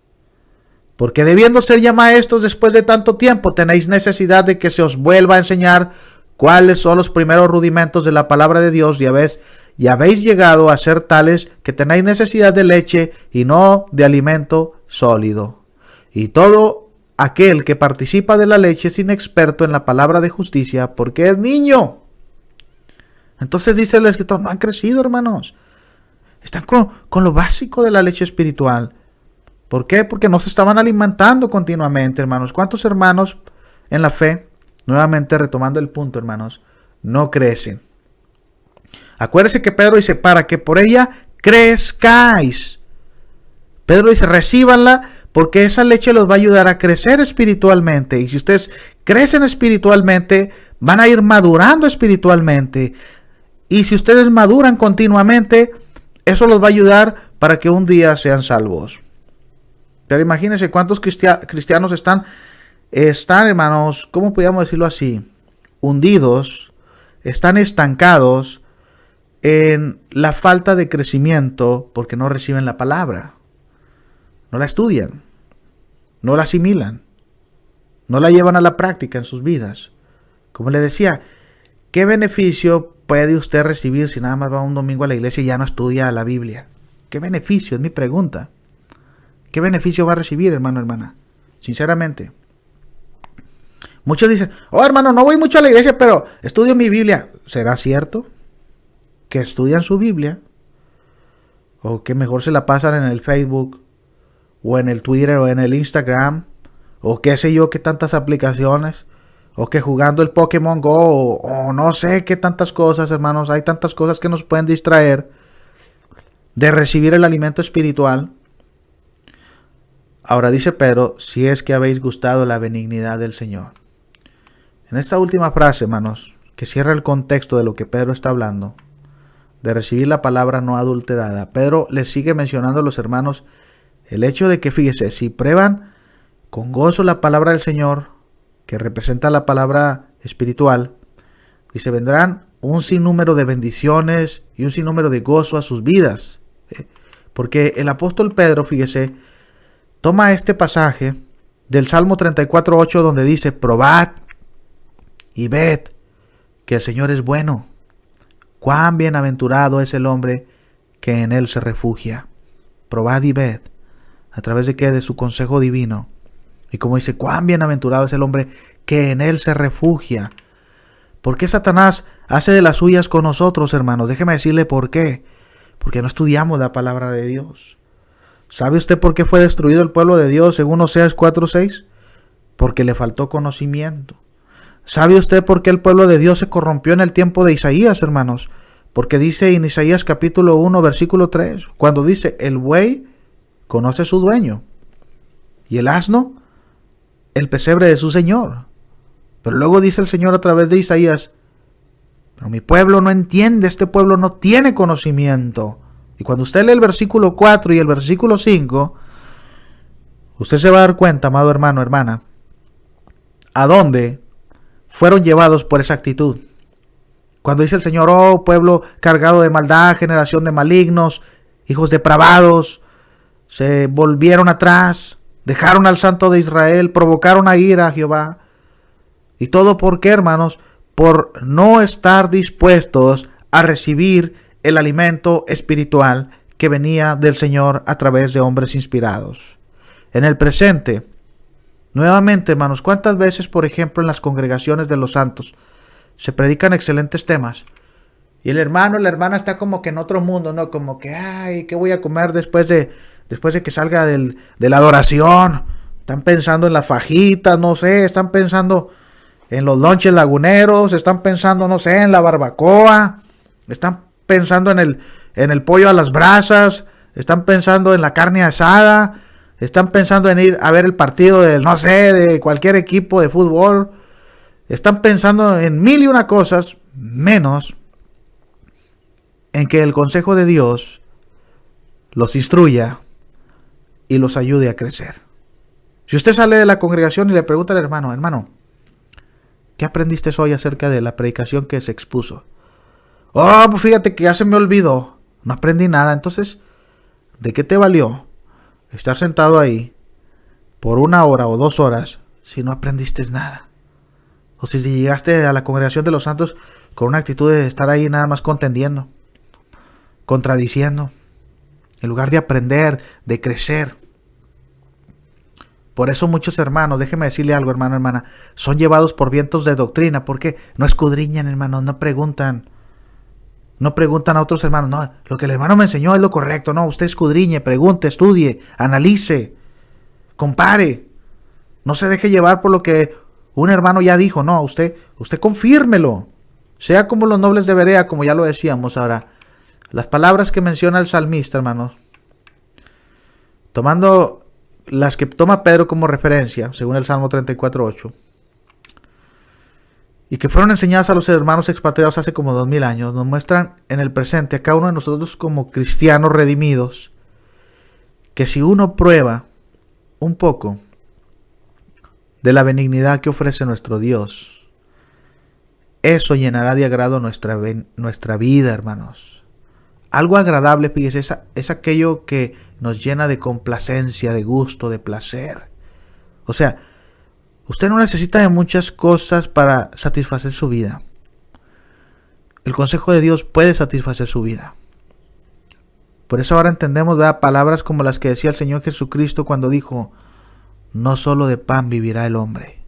Porque debiendo ser ya maestros después de tanto tiempo, tenéis necesidad de que se os vuelva a enseñar cuáles son los primeros rudimentos de la palabra de Dios, y habéis llegado a ser tales que tenéis necesidad de leche y no de alimento sólido. Y todo aquel que participa de la leche es inexperto en la palabra de justicia, porque es niño. Entonces dice el escritor: no han crecido, hermanos. Están con lo básico de la leche espiritual. ¿Por qué? Porque no se estaban alimentando continuamente, hermanos. ¿Cuántos hermanos en la fe, nuevamente retomando el punto, hermanos, no crecen? Acuérdense que Pedro dice: para que por ella crezcáis. Pedro dice: recíbanla, porque esa leche los va a ayudar a crecer espiritualmente. Y si ustedes crecen espiritualmente, van a ir madurando espiritualmente. Y si ustedes maduran continuamente, eso los va a ayudar para que un día sean salvos. Pero imagínense cuántos cristianos están, hermanos, ¿cómo podríamos decirlo así? Hundidos, están estancados en la falta de crecimiento porque no reciben la palabra. No la estudian, no la asimilan, no la llevan a la práctica en sus vidas. Como le decía, ¿qué beneficio puede usted recibir si nada más va un domingo a la iglesia y ya no estudia la Biblia? ¿Qué beneficio? Es mi pregunta. ¿Qué beneficio va a recibir, hermano, hermana? Sinceramente. Muchos dicen: oh, hermano, no voy mucho a la iglesia, pero estudio mi Biblia. ¿Será cierto? que estudian su Biblia, o que mejor se la pasan en el Facebook, o en el Twitter, o en el Instagram, o qué sé yo, qué tantas aplicaciones, o que jugando el Pokémon Go, o no sé qué tantas cosas, hermanos. Hay tantas cosas que nos pueden distraer de recibir el alimento espiritual. Ahora dice Pedro, si es que habéis gustado la benignidad del Señor. En esta última frase, hermanos, que cierra el contexto de lo que Pedro está hablando, de recibir la palabra no adulterada, Pedro le sigue mencionando a los hermanos el hecho de que, fíjese, si prueban con gozo la palabra del Señor, que representa la palabra espiritual, dice, vendrán un sinnúmero de bendiciones y un sinnúmero de gozo a sus vidas. Porque el apóstol Pedro, fíjese, toma este pasaje del Salmo 34:8 donde dice, probad y ved que el Señor es bueno. Cuán bienaventurado es el hombre que en él se refugia. Probad y ved. ¿A través de qué? De su consejo divino. Y como dice, cuán bienaventurado es el hombre que en él se refugia. ¿Por qué Satanás hace de las suyas con nosotros, hermanos? Déjeme decirle por qué. Porque no estudiamos la palabra de Dios. ¿Sabe usted por qué fue destruido el pueblo de Dios según Oseas 4:6? Porque le faltó conocimiento. ¿Sabe usted por qué el pueblo de Dios se corrompió en el tiempo de Isaías, hermanos? Porque dice en Isaías capítulo 1, versículo 3, cuando dice, el buey conoce a su dueño, y el asno, el pesebre de su señor. Pero luego dice el Señor a través de Isaías, pero mi pueblo no entiende, este pueblo no tiene conocimiento. Y cuando usted lee el versículo 4 y el versículo 5, usted se va a dar cuenta, amado hermano, hermana, a dónde fueron llevados por esa actitud. Cuando dice el Señor, oh pueblo cargado de maldad, generación de malignos, hijos depravados, se volvieron atrás, dejaron al Santo de Israel, provocaron a ira a Jehová. ¿Y todo por qué, hermanos? Por no estar dispuestos a recibir el alimento espiritual que venía del Señor a través de hombres inspirados. En el presente, nuevamente, hermanos, ¿cuántas veces, por ejemplo, en las congregaciones de los santos se predican excelentes temas? Y el hermano, la hermana está como que en otro mundo, ¿no? Como que, ay, ¿qué voy a comer después de que salga de la adoración? Están pensando en las fajitas, no sé, están pensando en los lonches laguneros, están pensando, no sé, en la barbacoa, están pensando en el pollo a las brasas, están pensando en la carne asada, están pensando en ir a ver el partido de, no sé, de cualquier equipo de fútbol, están pensando en mil y una cosas, menos en que el consejo de Dios los instruya y los ayude a crecer. Si usted sale de la congregación y le pregunta al hermano, ¿qué aprendiste hoy acerca de la predicación que se expuso? Oh, pues fíjate que ya se me olvidó. No aprendí nada. Entonces, ¿de qué te valió estar sentado ahí por 1 hora o 2 horas si no aprendiste nada? O si llegaste a la congregación de los santos con una actitud de estar ahí nada más contendiendo, contradiciendo, en lugar de aprender, de crecer. Por eso muchos hermanos, déjeme decirle algo, hermano, hermana, son llevados por vientos de doctrina, porque no escudriñan, hermanos, no preguntan a otros hermanos, no, lo que el hermano me enseñó es lo correcto, no, usted escudriñe, pregunte, estudie, analice, compare, no se deje llevar por lo que un hermano ya dijo, no, usted confírmelo, sea como los nobles de Berea, como ya lo decíamos ahora, las palabras que menciona el salmista, hermanos, tomando las que toma Pedro como referencia, según el Salmo 34:8, y que fueron enseñadas a los hermanos expatriados hace como 2000 años, nos muestran en el presente a cada uno de nosotros como cristianos redimidos, que si uno prueba un poco de la benignidad que ofrece nuestro Dios, eso llenará de agrado nuestra vida, hermanos. Algo agradable, fíjese, es aquello que nos llena de complacencia, de gusto, de placer. O sea, usted no necesita de muchas cosas para satisfacer su vida. El consejo de Dios puede satisfacer su vida. Por eso ahora entendemos, ¿verdad?, palabras como las que decía el Señor Jesucristo cuando dijo, no solo de pan vivirá el hombre.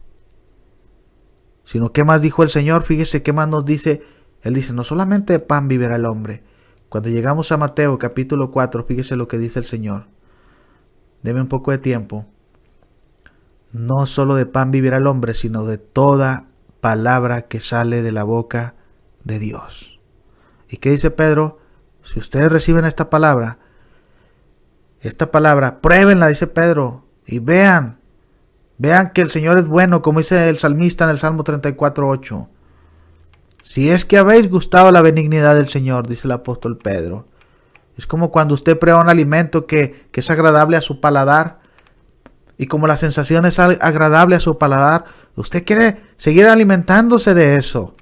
Sino, ¿qué más dijo el Señor? Fíjese, ¿qué más nos dice Él dice, no solamente de pan vivirá el hombre. Cuando llegamos a Mateo capítulo 4, fíjese lo que dice el Señor. Deme un poco de tiempo. No solo de pan vivirá el hombre, sino de toda palabra que sale de la boca de Dios. ¿Y qué dice Pedro? Si ustedes reciben esta palabra, pruébenla, dice Pedro, y vean que el Señor es bueno, como dice el salmista en el Salmo 34:8. Si es que habéis gustado la benignidad del Señor, dice el apóstol Pedro. Es como cuando usted prueba un alimento que es agradable a su paladar, y como la sensación es agradable a su paladar, usted quiere seguir alimentándose de eso.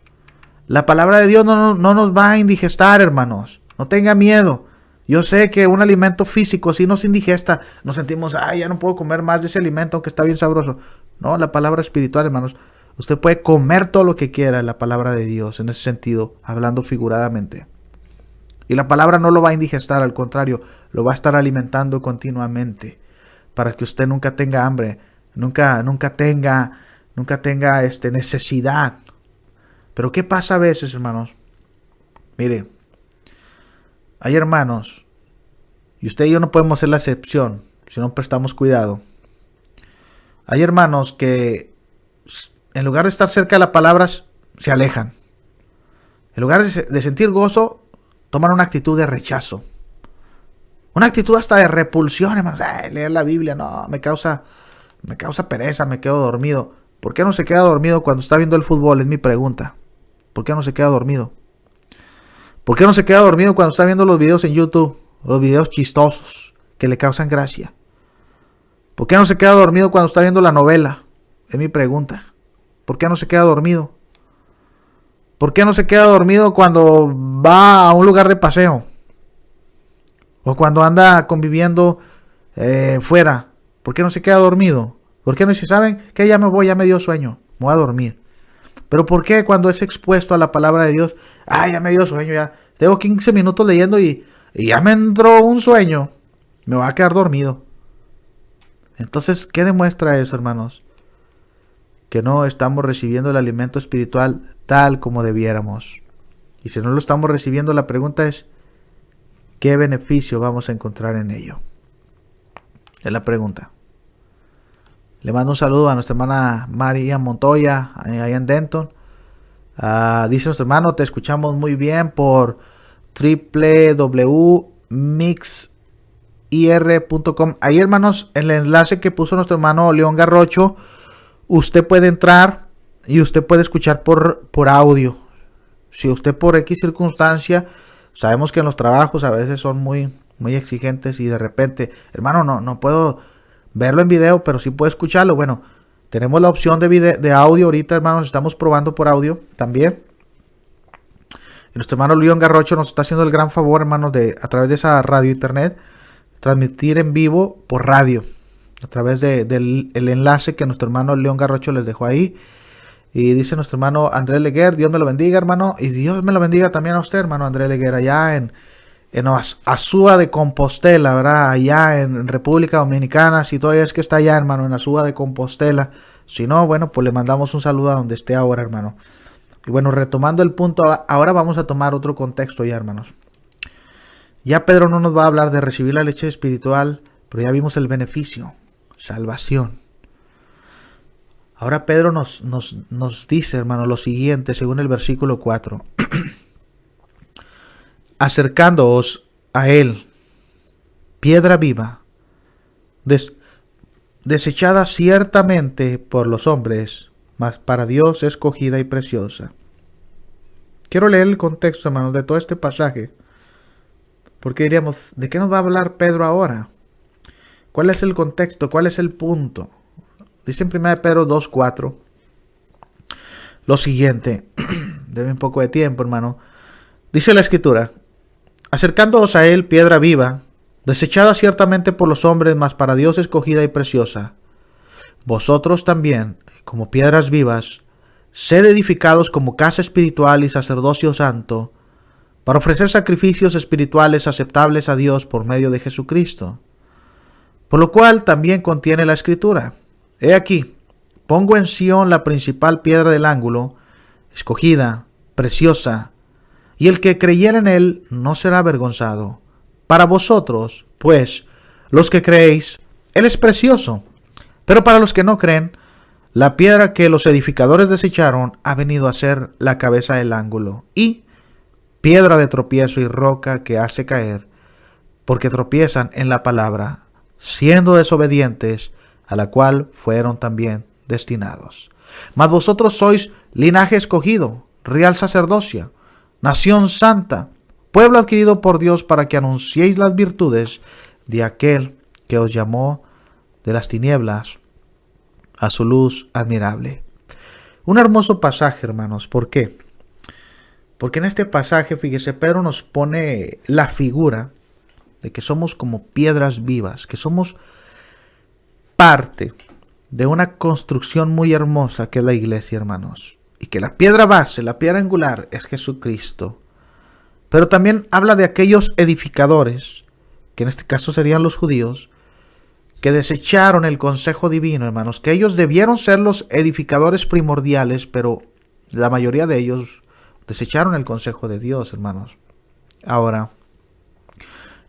La palabra de Dios no nos va a indigestar, hermanos. No tenga miedo. Yo sé que un alimento físico sí nos indigesta. Nos sentimos, ya no puedo comer más de ese alimento aunque está bien sabroso. No, la palabra espiritual, hermanos. Usted puede comer todo lo que quiera, la palabra de Dios, en ese sentido, hablando figuradamente. Y la palabra no lo va a indigestar, al contrario, lo va a estar alimentando continuamente, para que usted nunca tenga hambre, nunca tenga necesidad. Pero ¿qué pasa a veces, hermanos? Mire, hay hermanos, y usted y yo no podemos ser la excepción, si no prestamos cuidado. Hay hermanos que, en lugar de estar cerca de la palabra, se alejan. En lugar de sentir gozo, toman una actitud de rechazo. Una actitud hasta de repulsión, hermanos. Leer la Biblia, no, me causa pereza, me quedo dormido. ¿Por qué no se queda dormido cuando está viendo el fútbol? Es mi pregunta. ¿Por qué no se queda dormido? ¿Por qué no se queda dormido cuando está viendo los videos en YouTube? Los videos chistosos que le causan gracia. ¿Por qué no se queda dormido cuando está viendo la novela? Es mi pregunta. ¿Por qué no se queda dormido? ¿Por qué no se queda dormido cuando va a un lugar de paseo? O cuando anda conviviendo fuera. ¿Por qué no se queda dormido? ¿Por qué no dice, saben que ya me voy, ya me dio sueño, me voy a dormir? Pero ¿por qué cuando es expuesto a la palabra de Dios, ya me dio sueño, ya tengo 15 minutos leyendo y ya me entró un sueño, me voy a quedar dormido? Entonces, ¿qué demuestra eso, hermanos? Que no estamos recibiendo el alimento espiritual tal como debiéramos. Y si no lo estamos recibiendo, la pregunta es, ¿qué beneficio vamos a encontrar en ello? Es la pregunta. Le mando un saludo a nuestra hermana María Montoya, allá en Denton. Dice nuestro hermano, te escuchamos muy bien por www.mixir.com. Ahí, hermanos, en el enlace que puso nuestro hermano León Garrocho, usted puede entrar y usted puede escuchar por audio. Si usted por X circunstancia, sabemos que en los trabajos a veces son muy exigentes y de repente, hermano, no puedo verlo en video, pero sí puedo escucharlo. Bueno, tenemos la opción de audio ahorita, hermanos, estamos probando por audio también. Y nuestro hermano León Garrocho nos está haciendo el gran favor, hermanos, de a través de esa radio internet, transmitir en vivo por radio, a través del enlace que nuestro hermano León Garrocho les dejó ahí. Y dice nuestro hermano Andrés Leguer, Dios me lo bendiga, hermano, y Dios me lo bendiga también a usted, hermano Andrés Leguer, allá en Azúa de Compostela, ¿verdad? Allá en República Dominicana. Si todavía es que está allá, hermano, en Azúa de Compostela. Si no, bueno, pues le mandamos un saludo a donde esté ahora, hermano. Y bueno, retomando el punto, ahora vamos a tomar otro contexto ya, hermanos. Ya Pedro no nos va a hablar de recibir la leche espiritual, pero ya vimos el beneficio, salvación. Ahora Pedro nos dice, hermano, lo siguiente, según el versículo 4. Acercándoos a él, piedra viva, desechada ciertamente por los hombres, mas para Dios escogida y preciosa. Quiero leer el contexto, hermanos, de todo este pasaje, porque diríamos, ¿de qué nos va a hablar Pedro ahora? ¿Cuál es el contexto? ¿Cuál es el punto? Dice en 1 Pedro 2:4 lo siguiente. Debe un poco de tiempo, hermano. Dice la escritura: acercándoos a él, piedra viva, desechada ciertamente por los hombres, mas para Dios escogida y preciosa. Vosotros también, como piedras vivas, sed edificados como casa espiritual y sacerdocio santo, para ofrecer sacrificios espirituales aceptables a Dios por medio de Jesucristo. Por lo cual también contiene la escritura: he aquí, pongo en Sión la principal piedra del ángulo, escogida, preciosa, y el que creyere en él no será avergonzado. Para vosotros, pues, los que creéis, él es precioso, pero para los que no creen, la piedra que los edificadores desecharon ha venido a ser la cabeza del ángulo, y piedra de tropiezo y roca que hace caer, porque tropiezan en la palabra, siendo desobedientes, a la cual fueron también destinados. Mas vosotros sois linaje escogido, real sacerdocio, nación santa, pueblo adquirido por Dios para que anunciéis las virtudes de aquel que os llamó de las tinieblas a su luz admirable. Un hermoso pasaje, hermanos. ¿Por qué? Porque en este pasaje, fíjese, Pedro nos pone la figura de que somos como piedras vivas, que somos parte de una construcción muy hermosa que es la iglesia, hermanos. Y que la piedra base, la piedra angular es Jesucristo. Pero también habla de aquellos edificadores, que en este caso serían los judíos, que desecharon el consejo divino, hermanos, que ellos debieron ser los edificadores primordiales, pero la mayoría de ellos desecharon el consejo de Dios, hermanos. Ahora,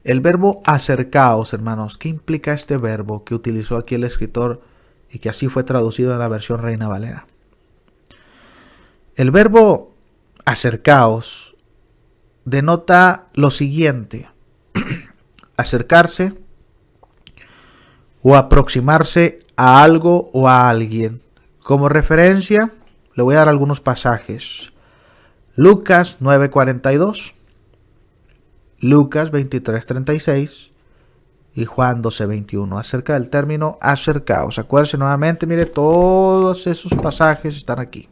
el verbo acercaos, hermanos, ¿qué implica este verbo que utilizó aquí el escritor y que así fue traducido en la versión Reina Valera? El verbo acercaos denota lo siguiente: acercarse o aproximarse a algo o a alguien. Como referencia, le voy a dar algunos pasajes. Lucas 9:42, Lucas 23:36 y Juan 12:21. Acerca del término acercaos. Acuérdense nuevamente, mire, todos esos pasajes están aquí,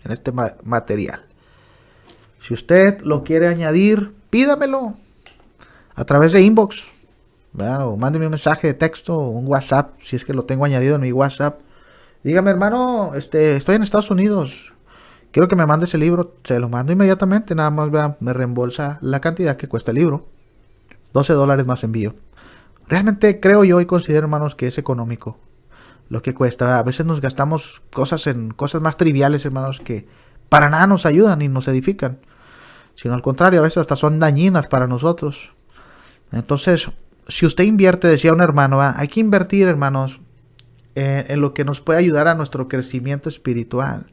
en este material. Si usted lo quiere añadir, pídamelo a través de inbox, ¿verdad? O mándeme un mensaje de texto o un WhatsApp, si es que lo tengo añadido en mi WhatsApp. Dígame, hermano, estoy en Estados Unidos, quiero que me mande ese libro. Se lo mando inmediatamente, nada más, ¿verdad? Me reembolsa la cantidad que cuesta el libro, $12 más envío. Realmente creo yo y considero, hermanos, que es económico lo que cuesta, ¿verdad? A veces nos gastamos en cosas más triviales, hermanos, que para nada nos ayudan ni nos edifican, sino al contrario, a veces hasta son dañinas para nosotros. Entonces, si usted invierte, decía un hermano, ¿verdad? Hay que invertir, hermanos, en lo que nos puede ayudar a nuestro crecimiento espiritual.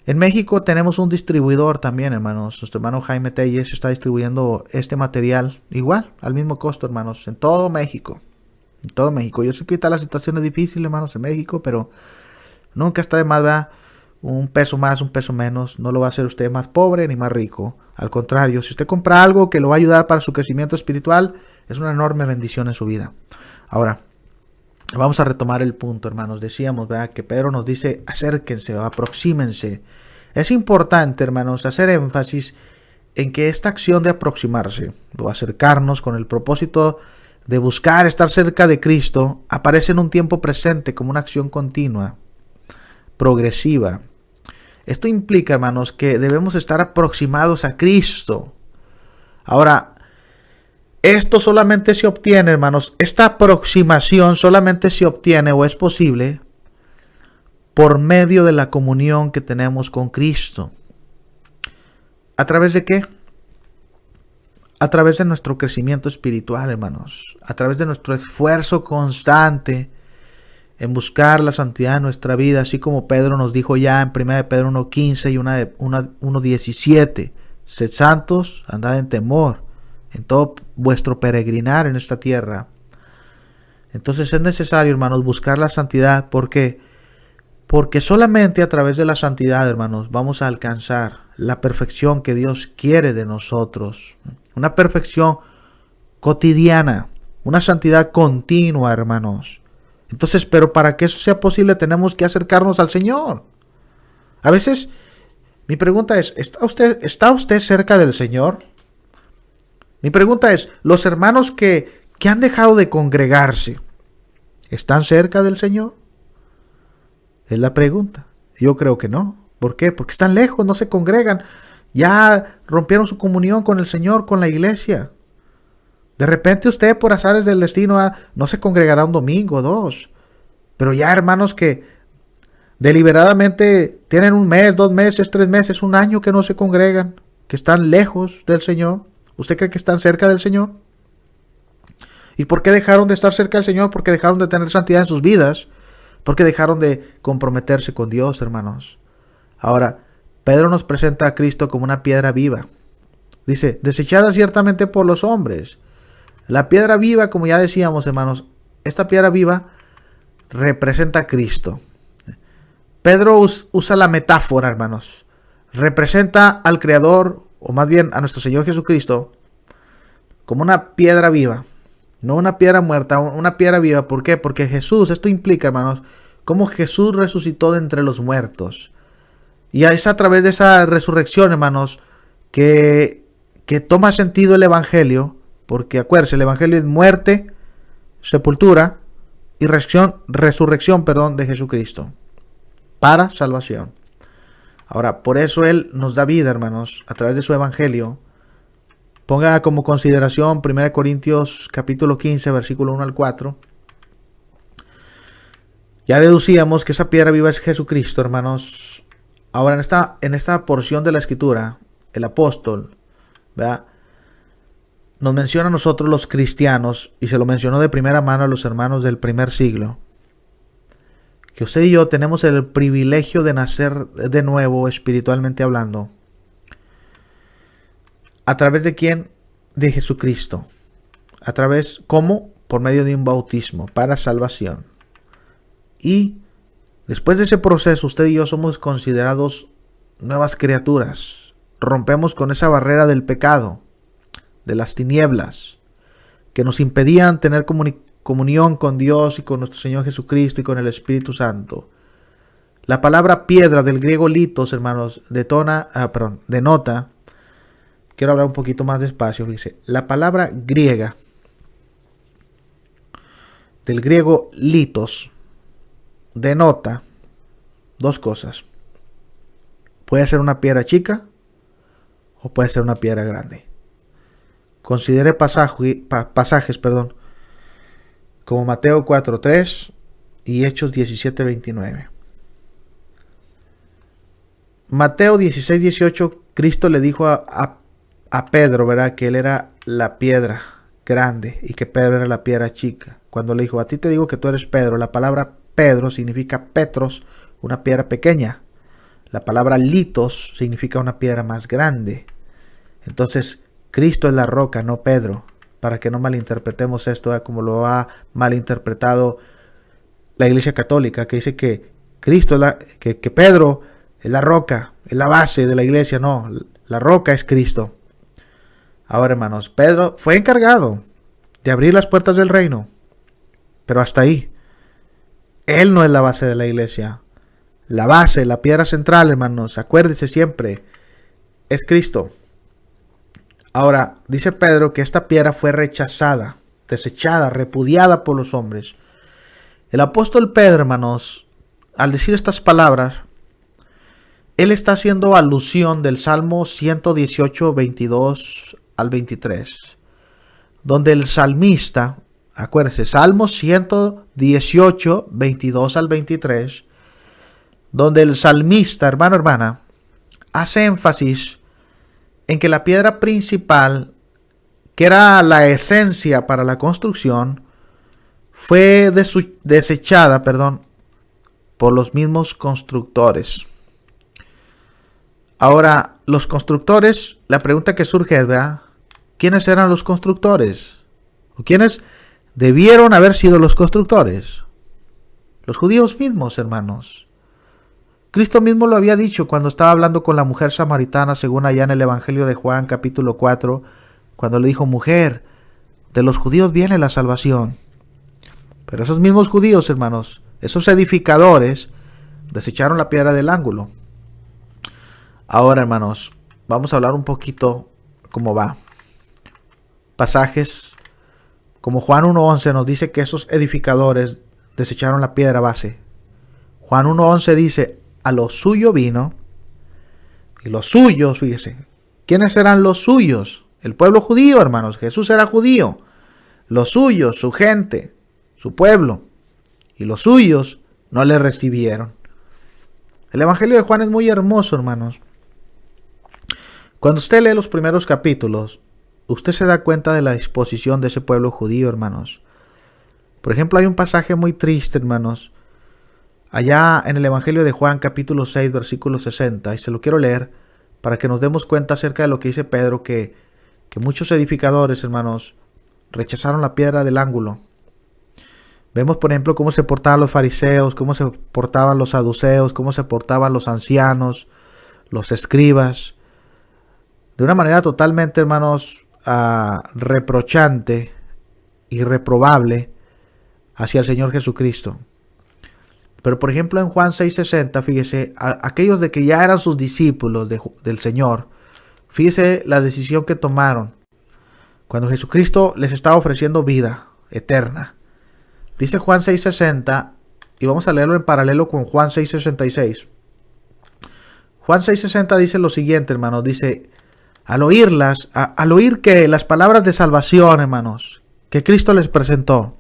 En México tenemos un distribuidor también, hermanos. Nuestro hermano Jaime Telles está distribuyendo este material igual, al mismo costo, hermanos, en todo México. En todo México. Yo sé que ahorita la situación es difícil, hermanos, en México, pero nunca está de más, ¿verdad? Un peso más, un peso menos, no lo va a hacer usted más pobre ni más rico. Al contrario, si usted compra algo que lo va a ayudar para su crecimiento espiritual, es una enorme bendición en su vida. Ahora, vamos a retomar el punto, hermanos. Decíamos, ¿verdad?, que Pedro nos dice, acérquense o aproxímense. Es importante, hermanos, hacer énfasis en que esta acción de aproximarse o acercarnos con el propósito de buscar estar cerca de Cristo aparece en un tiempo presente como una acción continua, progresiva. Esto implica, hermanos, que debemos estar aproximados a Cristo. Ahora, esto solamente se obtiene, hermanos, esta aproximación solamente se obtiene o es posible por medio de la comunión que tenemos con Cristo. ¿A través de qué? A través de nuestro crecimiento espiritual, hermanos. A través de nuestro esfuerzo constante en buscar la santidad en nuestra vida, así como Pedro nos dijo ya en 1 de Pedro 1:15 y 1:17. Sed santos, andad en temor en todo vuestro peregrinar en esta tierra. Entonces es necesario, hermanos, buscar la santidad. ¿Por qué? Porque solamente a través de la santidad, hermanos, vamos a alcanzar la perfección que Dios quiere de nosotros. Una perfección cotidiana, una santidad continua, hermanos. Entonces, pero para que eso sea posible tenemos que acercarnos al Señor. A veces, mi pregunta es, ¿está usted cerca del Señor? Mi pregunta es, ¿los hermanos que han dejado de congregarse, están cerca del Señor? Es la pregunta. Yo creo que no. ¿Por qué? Porque están lejos, no se congregan. Ya rompieron su comunión con el Señor, con la iglesia. De repente usted, por azares del destino, no se congregará un domingo o dos. Pero ya hermanos que deliberadamente tienen 1 mes, 2 meses, 3 meses, 1 año que no se congregan. que están lejos del Señor? ¿Usted cree que están cerca del Señor? ¿Y por qué dejaron de estar cerca del Señor? Porque dejaron de tener santidad en sus vidas. Porque dejaron de comprometerse con Dios, hermanos. Ahora, Pedro nos presenta a Cristo como una piedra viva. Dice, desechada ciertamente por los hombres. La piedra viva, como ya decíamos, hermanos, esta piedra viva representa a Cristo. Pedro usa la metáfora, hermanos. Representa al Creador, o más bien a nuestro Señor Jesucristo, como una piedra viva. No una piedra muerta, una piedra viva. ¿Por qué? Porque Jesús, esto implica, hermanos, cómo Jesús resucitó de entre los muertos. Y es a través de esa resurrección, hermanos, que toma sentido el Evangelio. Porque acuérdense, el Evangelio es muerte, sepultura y resurrección de Jesucristo. Para salvación. Ahora, por eso Él nos da vida, hermanos, a través de su Evangelio. Ponga como consideración 1 Corintios capítulo 15, versículo 1 al 4. Ya deducíamos que esa piedra viva es Jesucristo, hermanos. Ahora, en esta porción de la Escritura, el apóstol, ¿verdad?, nos menciona a nosotros los cristianos, y se lo mencionó de primera mano a los hermanos del primer siglo, que usted y yo tenemos el privilegio de nacer de nuevo, espiritualmente hablando. ¿A través de quién? De Jesucristo. ¿A través cómo? Por medio de un bautismo para salvación. Y después de ese proceso, usted y yo somos considerados nuevas criaturas. Rompemos con esa barrera del pecado, de las tinieblas, que nos impedían tener comunión con Dios y con nuestro Señor Jesucristo y con el Espíritu Santo. La palabra piedra del griego litos, hermanos, denota. Quiero hablar un poquito más despacio, dice. La palabra griega del griego litos denota dos cosas. Puede ser una piedra chica o puede ser una piedra grande. Considere pasajes, como Mateo 4:3 y Hechos 17:29. Mateo 16:18, Cristo le dijo a Pedro, ¿verdad?, que él era la piedra grande y que Pedro era la piedra chica. Cuando le dijo, a ti te digo que tú eres Pedro, la palabra Pedro significa Petros, una piedra pequeña. La palabra litos significa una piedra más grande. Entonces, Cristo es la roca, no Pedro, para que no malinterpretemos esto, como lo ha malinterpretado la Iglesia Católica, que dice que Cristo que Pedro es la roca, es la base de la iglesia. No, la roca es Cristo. Ahora, hermanos, Pedro fue encargado de abrir las puertas del reino, pero hasta ahí. Él no es la base de la iglesia. La base, la piedra central, hermanos, acuérdese siempre, es Cristo. Ahora, dice Pedro que esta piedra fue rechazada, desechada, repudiada por los hombres. El apóstol Pedro, hermanos, al decir estas palabras, él está haciendo alusión del Salmo 118, 22 al 23, donde el salmista, acuérdense, Salmo 118, 22 al 23, donde el salmista, hermano, hermana, hace énfasis en que la piedra principal, que era la esencia para la construcción, fue desechada, por los mismos constructores. Ahora, los constructores, la pregunta que surge es, ¿verdad?, ¿quiénes eran los constructores? ¿O quiénes debieron haber sido los constructores? Los judíos mismos, hermanos. Cristo mismo lo había dicho cuando estaba hablando con la mujer samaritana, según allá en el Evangelio de Juan, capítulo 4, cuando le dijo, mujer, de los judíos viene la salvación. Pero esos mismos judíos, hermanos, esos edificadores, desecharon la piedra del ángulo. Ahora, hermanos, vamos a hablar un poquito cómo va. Pasajes como Juan 1:11 nos dice que esos edificadores desecharon la piedra base. Juan 1:11 dice, a lo suyo vino, y los suyos, fíjese, ¿quiénes eran los suyos? El pueblo judío, hermanos. Jesús era judío. Los suyos, su gente, su pueblo, y los suyos no le recibieron. El Evangelio de Juan es muy hermoso, hermanos. Cuando usted lee los primeros capítulos, usted se da cuenta de la disposición de ese pueblo judío, hermanos. Por ejemplo, hay un pasaje muy triste, hermanos, allá en el Evangelio de Juan, capítulo 6, versículo 60, y se lo quiero leer para que nos demos cuenta acerca de lo que dice Pedro, que muchos edificadores, hermanos, rechazaron la piedra del ángulo. Vemos, por ejemplo, cómo se portaban los fariseos, cómo se portaban los saduceos, cómo se portaban los ancianos, los escribas, de una manera totalmente, hermanos, reprochante y reprobable hacia el Señor Jesucristo. Pero por ejemplo en Juan 6:60, fíjese, aquellos de que ya eran sus discípulos del Señor, fíjese la decisión que tomaron cuando Jesucristo les estaba ofreciendo vida eterna. Dice Juan 6:60, y vamos a leerlo en paralelo con Juan 6:66. Juan 6:60 dice lo siguiente, hermanos, dice, al oír que las palabras de salvación, hermanos, que Cristo les presentó,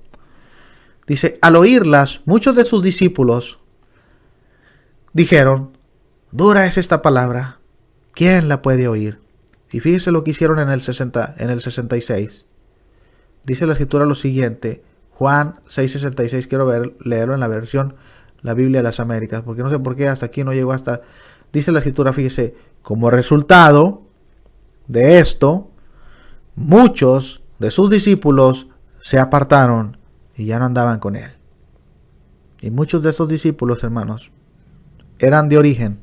dice, al oírlas, muchos de sus discípulos dijeron, dura es esta palabra, ¿quién la puede oír? Y fíjese lo que hicieron en el 66. Dice la escritura lo siguiente, Juan 6:66, quiero leerlo en la versión, la Biblia de las Américas, porque no sé por qué hasta aquí no llegó hasta, dice la escritura, fíjese, como resultado de esto, muchos de sus discípulos se apartaron y ya no andaban con él. Y muchos de esos discípulos, hermanos, eran de origen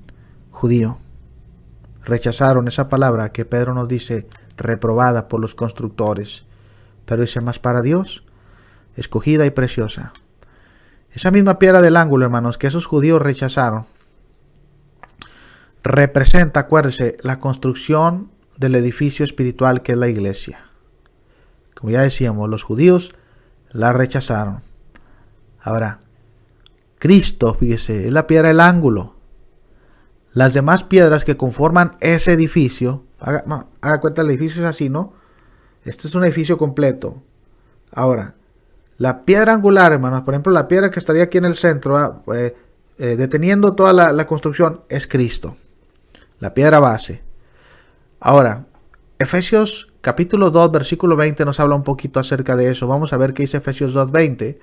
judío. Rechazaron esa palabra que Pedro nos dice, reprobada por los constructores. Pero dice, más para Dios, escogida y preciosa. Esa misma piedra del ángulo, hermanos, que esos judíos rechazaron, representa, acuérdense, la construcción del edificio espiritual que es la iglesia. Como ya decíamos, los judíos la rechazaron. Ahora, Cristo, fíjese, es la piedra del ángulo. Las demás piedras que conforman ese edificio, haga cuenta, el edificio es así, ¿no? Este es un edificio completo. Ahora, la piedra angular, hermanos, por ejemplo, la piedra que estaría aquí en el centro, deteniendo toda la construcción, es Cristo. La piedra base. Ahora, Efesios capítulo 2, versículo 20 nos habla un poquito acerca de eso. Vamos a ver qué dice Efesios 2, 20.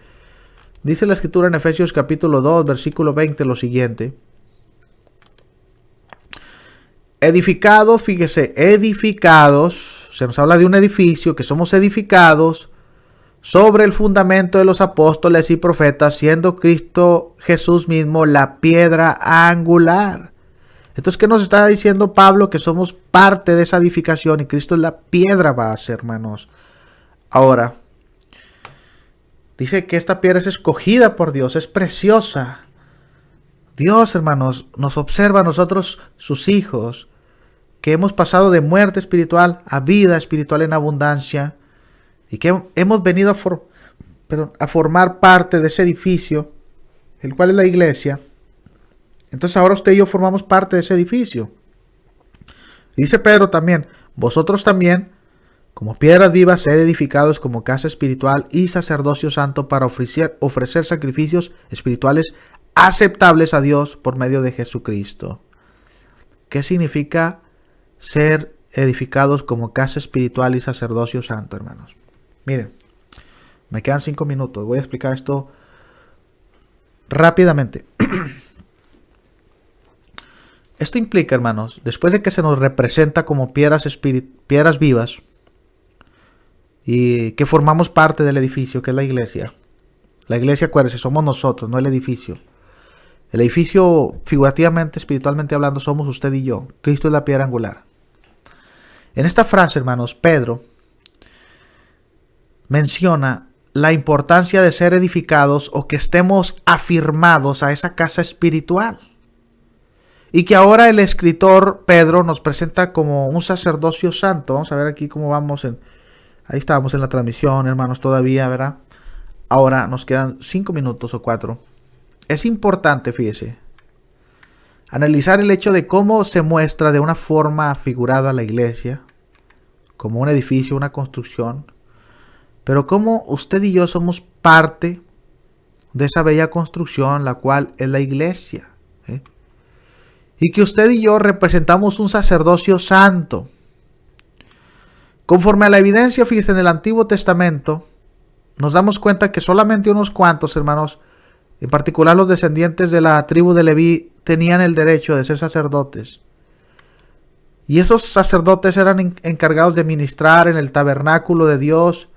Dice la escritura en Efesios capítulo 2, versículo 20 lo siguiente. Edificados, fíjese, edificados, se nos habla de un edificio, que somos edificados sobre el fundamento de los apóstoles y profetas, siendo Cristo Jesús mismo la piedra angular. Entonces, ¿qué nos está diciendo Pablo? Que somos parte de esa edificación y Cristo es la piedra base, hermanos. Ahora, dice que esta piedra es escogida por Dios, es preciosa. Dios, hermanos, nos observa a nosotros, sus hijos, que hemos pasado de muerte espiritual a vida espiritual en abundancia y que hemos venido a formar parte de ese edificio, el cual es la iglesia. Entonces ahora usted y yo formamos parte de ese edificio. Dice Pedro también, vosotros también, como piedras vivas, sed edificados como casa espiritual y sacerdocio santo para ofrecer sacrificios espirituales aceptables a Dios por medio de Jesucristo. ¿Qué significa ser edificados como casa espiritual y sacerdocio santo, hermanos? Miren, me quedan 5 minutos. Voy a explicar esto rápidamente. Esto implica, hermanos, después de que se nos representa como piedras vivas y que formamos parte del edificio que es la iglesia. La iglesia, acuérdense, somos nosotros, no el edificio. El edificio, figurativamente, espiritualmente hablando, somos usted y yo. Cristo es la piedra angular. En esta frase, hermanos, Pedro menciona la importancia de ser edificados o que estemos afirmados a esa casa espiritual. Y que ahora el escritor Pedro nos presenta como un sacerdocio santo. Vamos a ver aquí cómo vamos. Ahí estábamos en la transmisión, hermanos, todavía, ¿verdad? Ahora nos quedan 5 minutos o 4. Es importante, fíjese, analizar el hecho de cómo se muestra de una forma figurada la iglesia, como un edificio, una construcción, pero cómo usted y yo somos parte de esa bella construcción, la cual es la iglesia. y que usted y yo representamos un sacerdocio santo. Conforme a la evidencia, fíjese, en el Antiguo Testamento, nos damos cuenta que solamente unos cuantos, hermanos, en particular los descendientes de la tribu de Leví, tenían el derecho de ser sacerdotes. Y esos sacerdotes eran encargados de ministrar en el tabernáculo de Dios.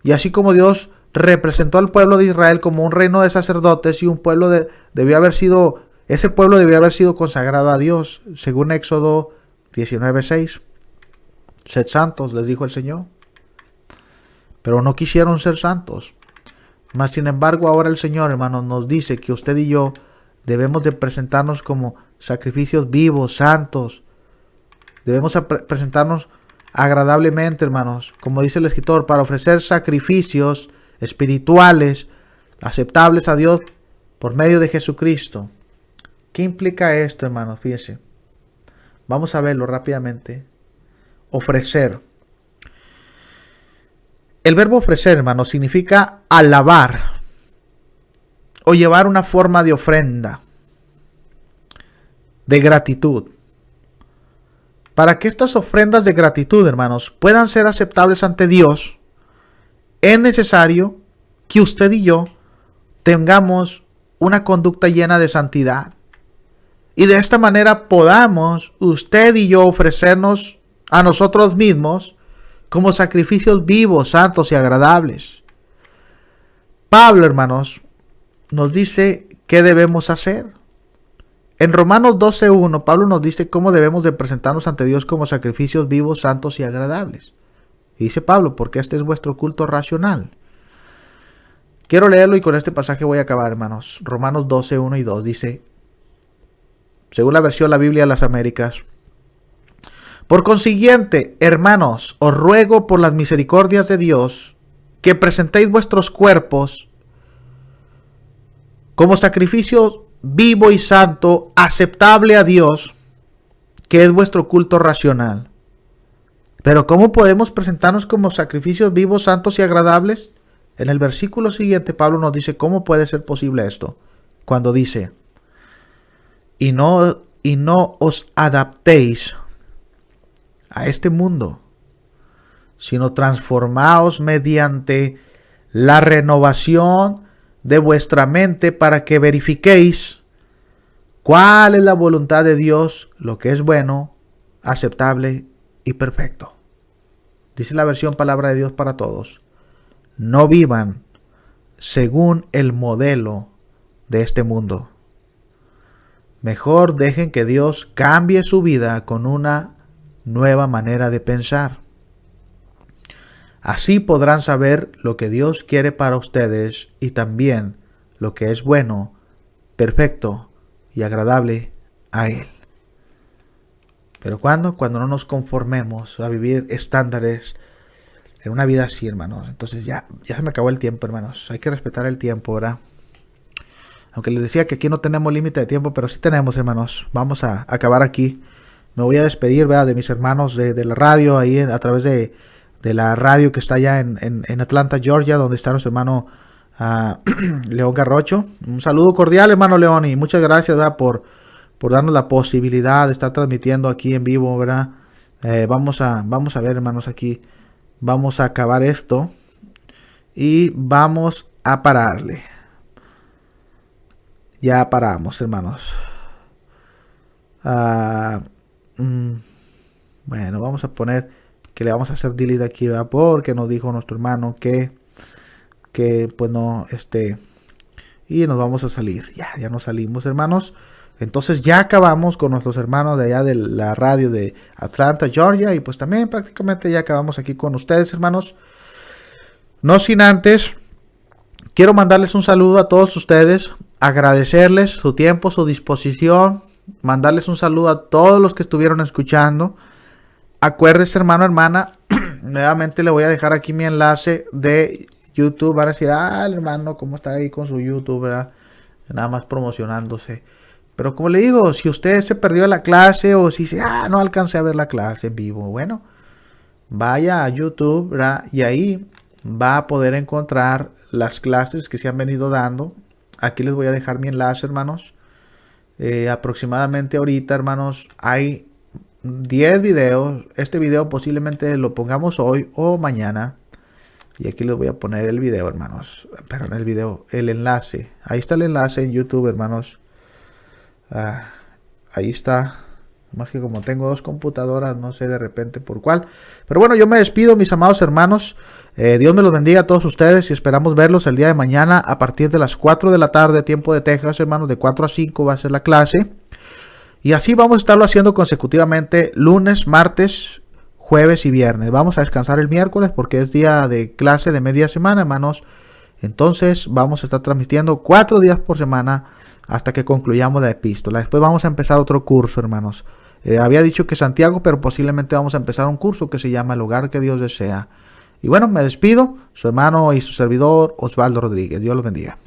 Y así como Dios representó al pueblo de Israel como un reino de sacerdotes y un pueblo ese pueblo debió haber sido consagrado a Dios, según Éxodo 19:6. Sed santos, les dijo el Señor. Pero no quisieron ser santos. Mas sin embargo, ahora el Señor, hermanos, nos dice que usted y yo debemos de presentarnos como sacrificios vivos, santos. Debemos presentarnos agradablemente, hermanos, como dice el escritor, para ofrecer sacrificios espirituales aceptables a Dios por medio de Jesucristo. ¿Qué implica esto, hermanos? Fíjense. Vamos a verlo rápidamente. Ofrecer. El verbo ofrecer, hermanos, significa alabar o llevar una forma de ofrenda, de gratitud. Para que estas ofrendas de gratitud, hermanos, puedan ser aceptables ante Dios, es necesario que usted y yo tengamos una conducta llena de santidad. Y de esta manera podamos usted y yo ofrecernos a nosotros mismos como sacrificios vivos, santos y agradables. Pablo, hermanos, nos dice qué debemos hacer. En Romanos 12:1, Pablo nos dice cómo debemos de presentarnos ante Dios como sacrificios vivos, santos y agradables. Y dice Pablo, porque este es vuestro culto racional. Quiero leerlo y con este pasaje voy a acabar, hermanos. Romanos 12:1 y 2 dice, según la versión de la Biblia de las Américas: por consiguiente, hermanos, os ruego por las misericordias de Dios que presentéis vuestros cuerpos como sacrificio vivo y santo, aceptable a Dios, que es vuestro culto racional. Pero ¿cómo podemos presentarnos como sacrificios vivos, santos y agradables? En el versículo siguiente, Pablo nos dice cómo puede ser posible esto. Cuando dice, y no os adaptéis a este mundo, sino transformaos mediante la renovación de vuestra mente para que verifiquéis cuál es la voluntad de Dios, lo que es bueno, aceptable y perfecto. Dice la versión Palabra de Dios para Todos: no vivan según el modelo de este mundo. Mejor dejen que Dios cambie su vida con una nueva manera de pensar. Así podrán saber lo que Dios quiere para ustedes y también lo que es bueno, perfecto y agradable a Él. Pero ¿cuándo? Cuando no nos conformemos a vivir estándares en una vida así, hermanos. Entonces ya se me acabó el tiempo, hermanos. Hay que respetar el tiempo, ¿verdad? Aunque les decía que aquí no tenemos límite de tiempo, pero sí tenemos, hermanos. Vamos a acabar aquí. Me voy a despedir, ¿verdad?, de mis hermanos de la radio, ahí a través de la radio que está allá en Atlanta, Georgia, donde está nuestro hermano León Garrocho. Un saludo cordial, hermano León, y muchas gracias, ¿verdad?, por darnos la posibilidad de estar transmitiendo aquí en vivo, ¿verdad? Vamos a ver, hermanos, aquí. Vamos a acabar esto y vamos a pararle. Ya paramos, hermanos. Bueno, vamos a poner que le vamos a hacer delete aquí, ¿verdad? Porque nos dijo nuestro hermano que pues no, y nos vamos a salir. Ya nos salimos, hermanos. Entonces ya acabamos con nuestros hermanos de allá de la radio de Atlanta, Georgia, y pues también prácticamente ya acabamos aquí con ustedes, hermanos. No sin antes, quiero mandarles un saludo a todos ustedes, agradecerles su tiempo, su disposición, mandarles un saludo a todos los que estuvieron escuchando. Acuérdese, hermano, hermana, nuevamente le voy a dejar aquí mi enlace de YouTube. Van a decir, el hermano, ¿cómo está ahí con su YouTube, verdad? Nada más promocionándose. Pero como le digo, si usted se perdió la clase o si dice, no alcancé a ver la clase en vivo, bueno, vaya a YouTube, ¿verdad? Y ahí va a poder encontrar las clases que se han venido dando. Aquí les voy a dejar mi enlace, hermanos. Aproximadamente ahorita, hermanos, hay 10 videos. Este video posiblemente lo pongamos hoy o mañana. Y aquí les voy a poner el video, hermanos. Perdón, el video, el enlace. Ahí está el enlace en YouTube, hermanos. Ahí está. Más que como tengo dos computadoras, no sé de repente por cuál. Pero bueno, yo me despido, mis amados hermanos. Dios me los bendiga a todos ustedes y esperamos verlos el día de mañana a partir de las 4 de la tarde, tiempo de Texas, hermanos. De 4 a 5 va a ser la clase. Y así vamos a estarlo haciendo consecutivamente lunes, martes, jueves y viernes. Vamos a descansar el miércoles porque es día de clase de media semana, hermanos. Entonces vamos a estar transmitiendo 4 días por semana hasta que concluyamos la epístola. Después vamos a empezar otro curso, hermanos. Había dicho que Santiago, pero posiblemente vamos a empezar un curso que se llama El Hogar que Dios Desea. Y bueno, me despido, su hermano y su servidor Osvaldo Rodríguez. Dios los bendiga.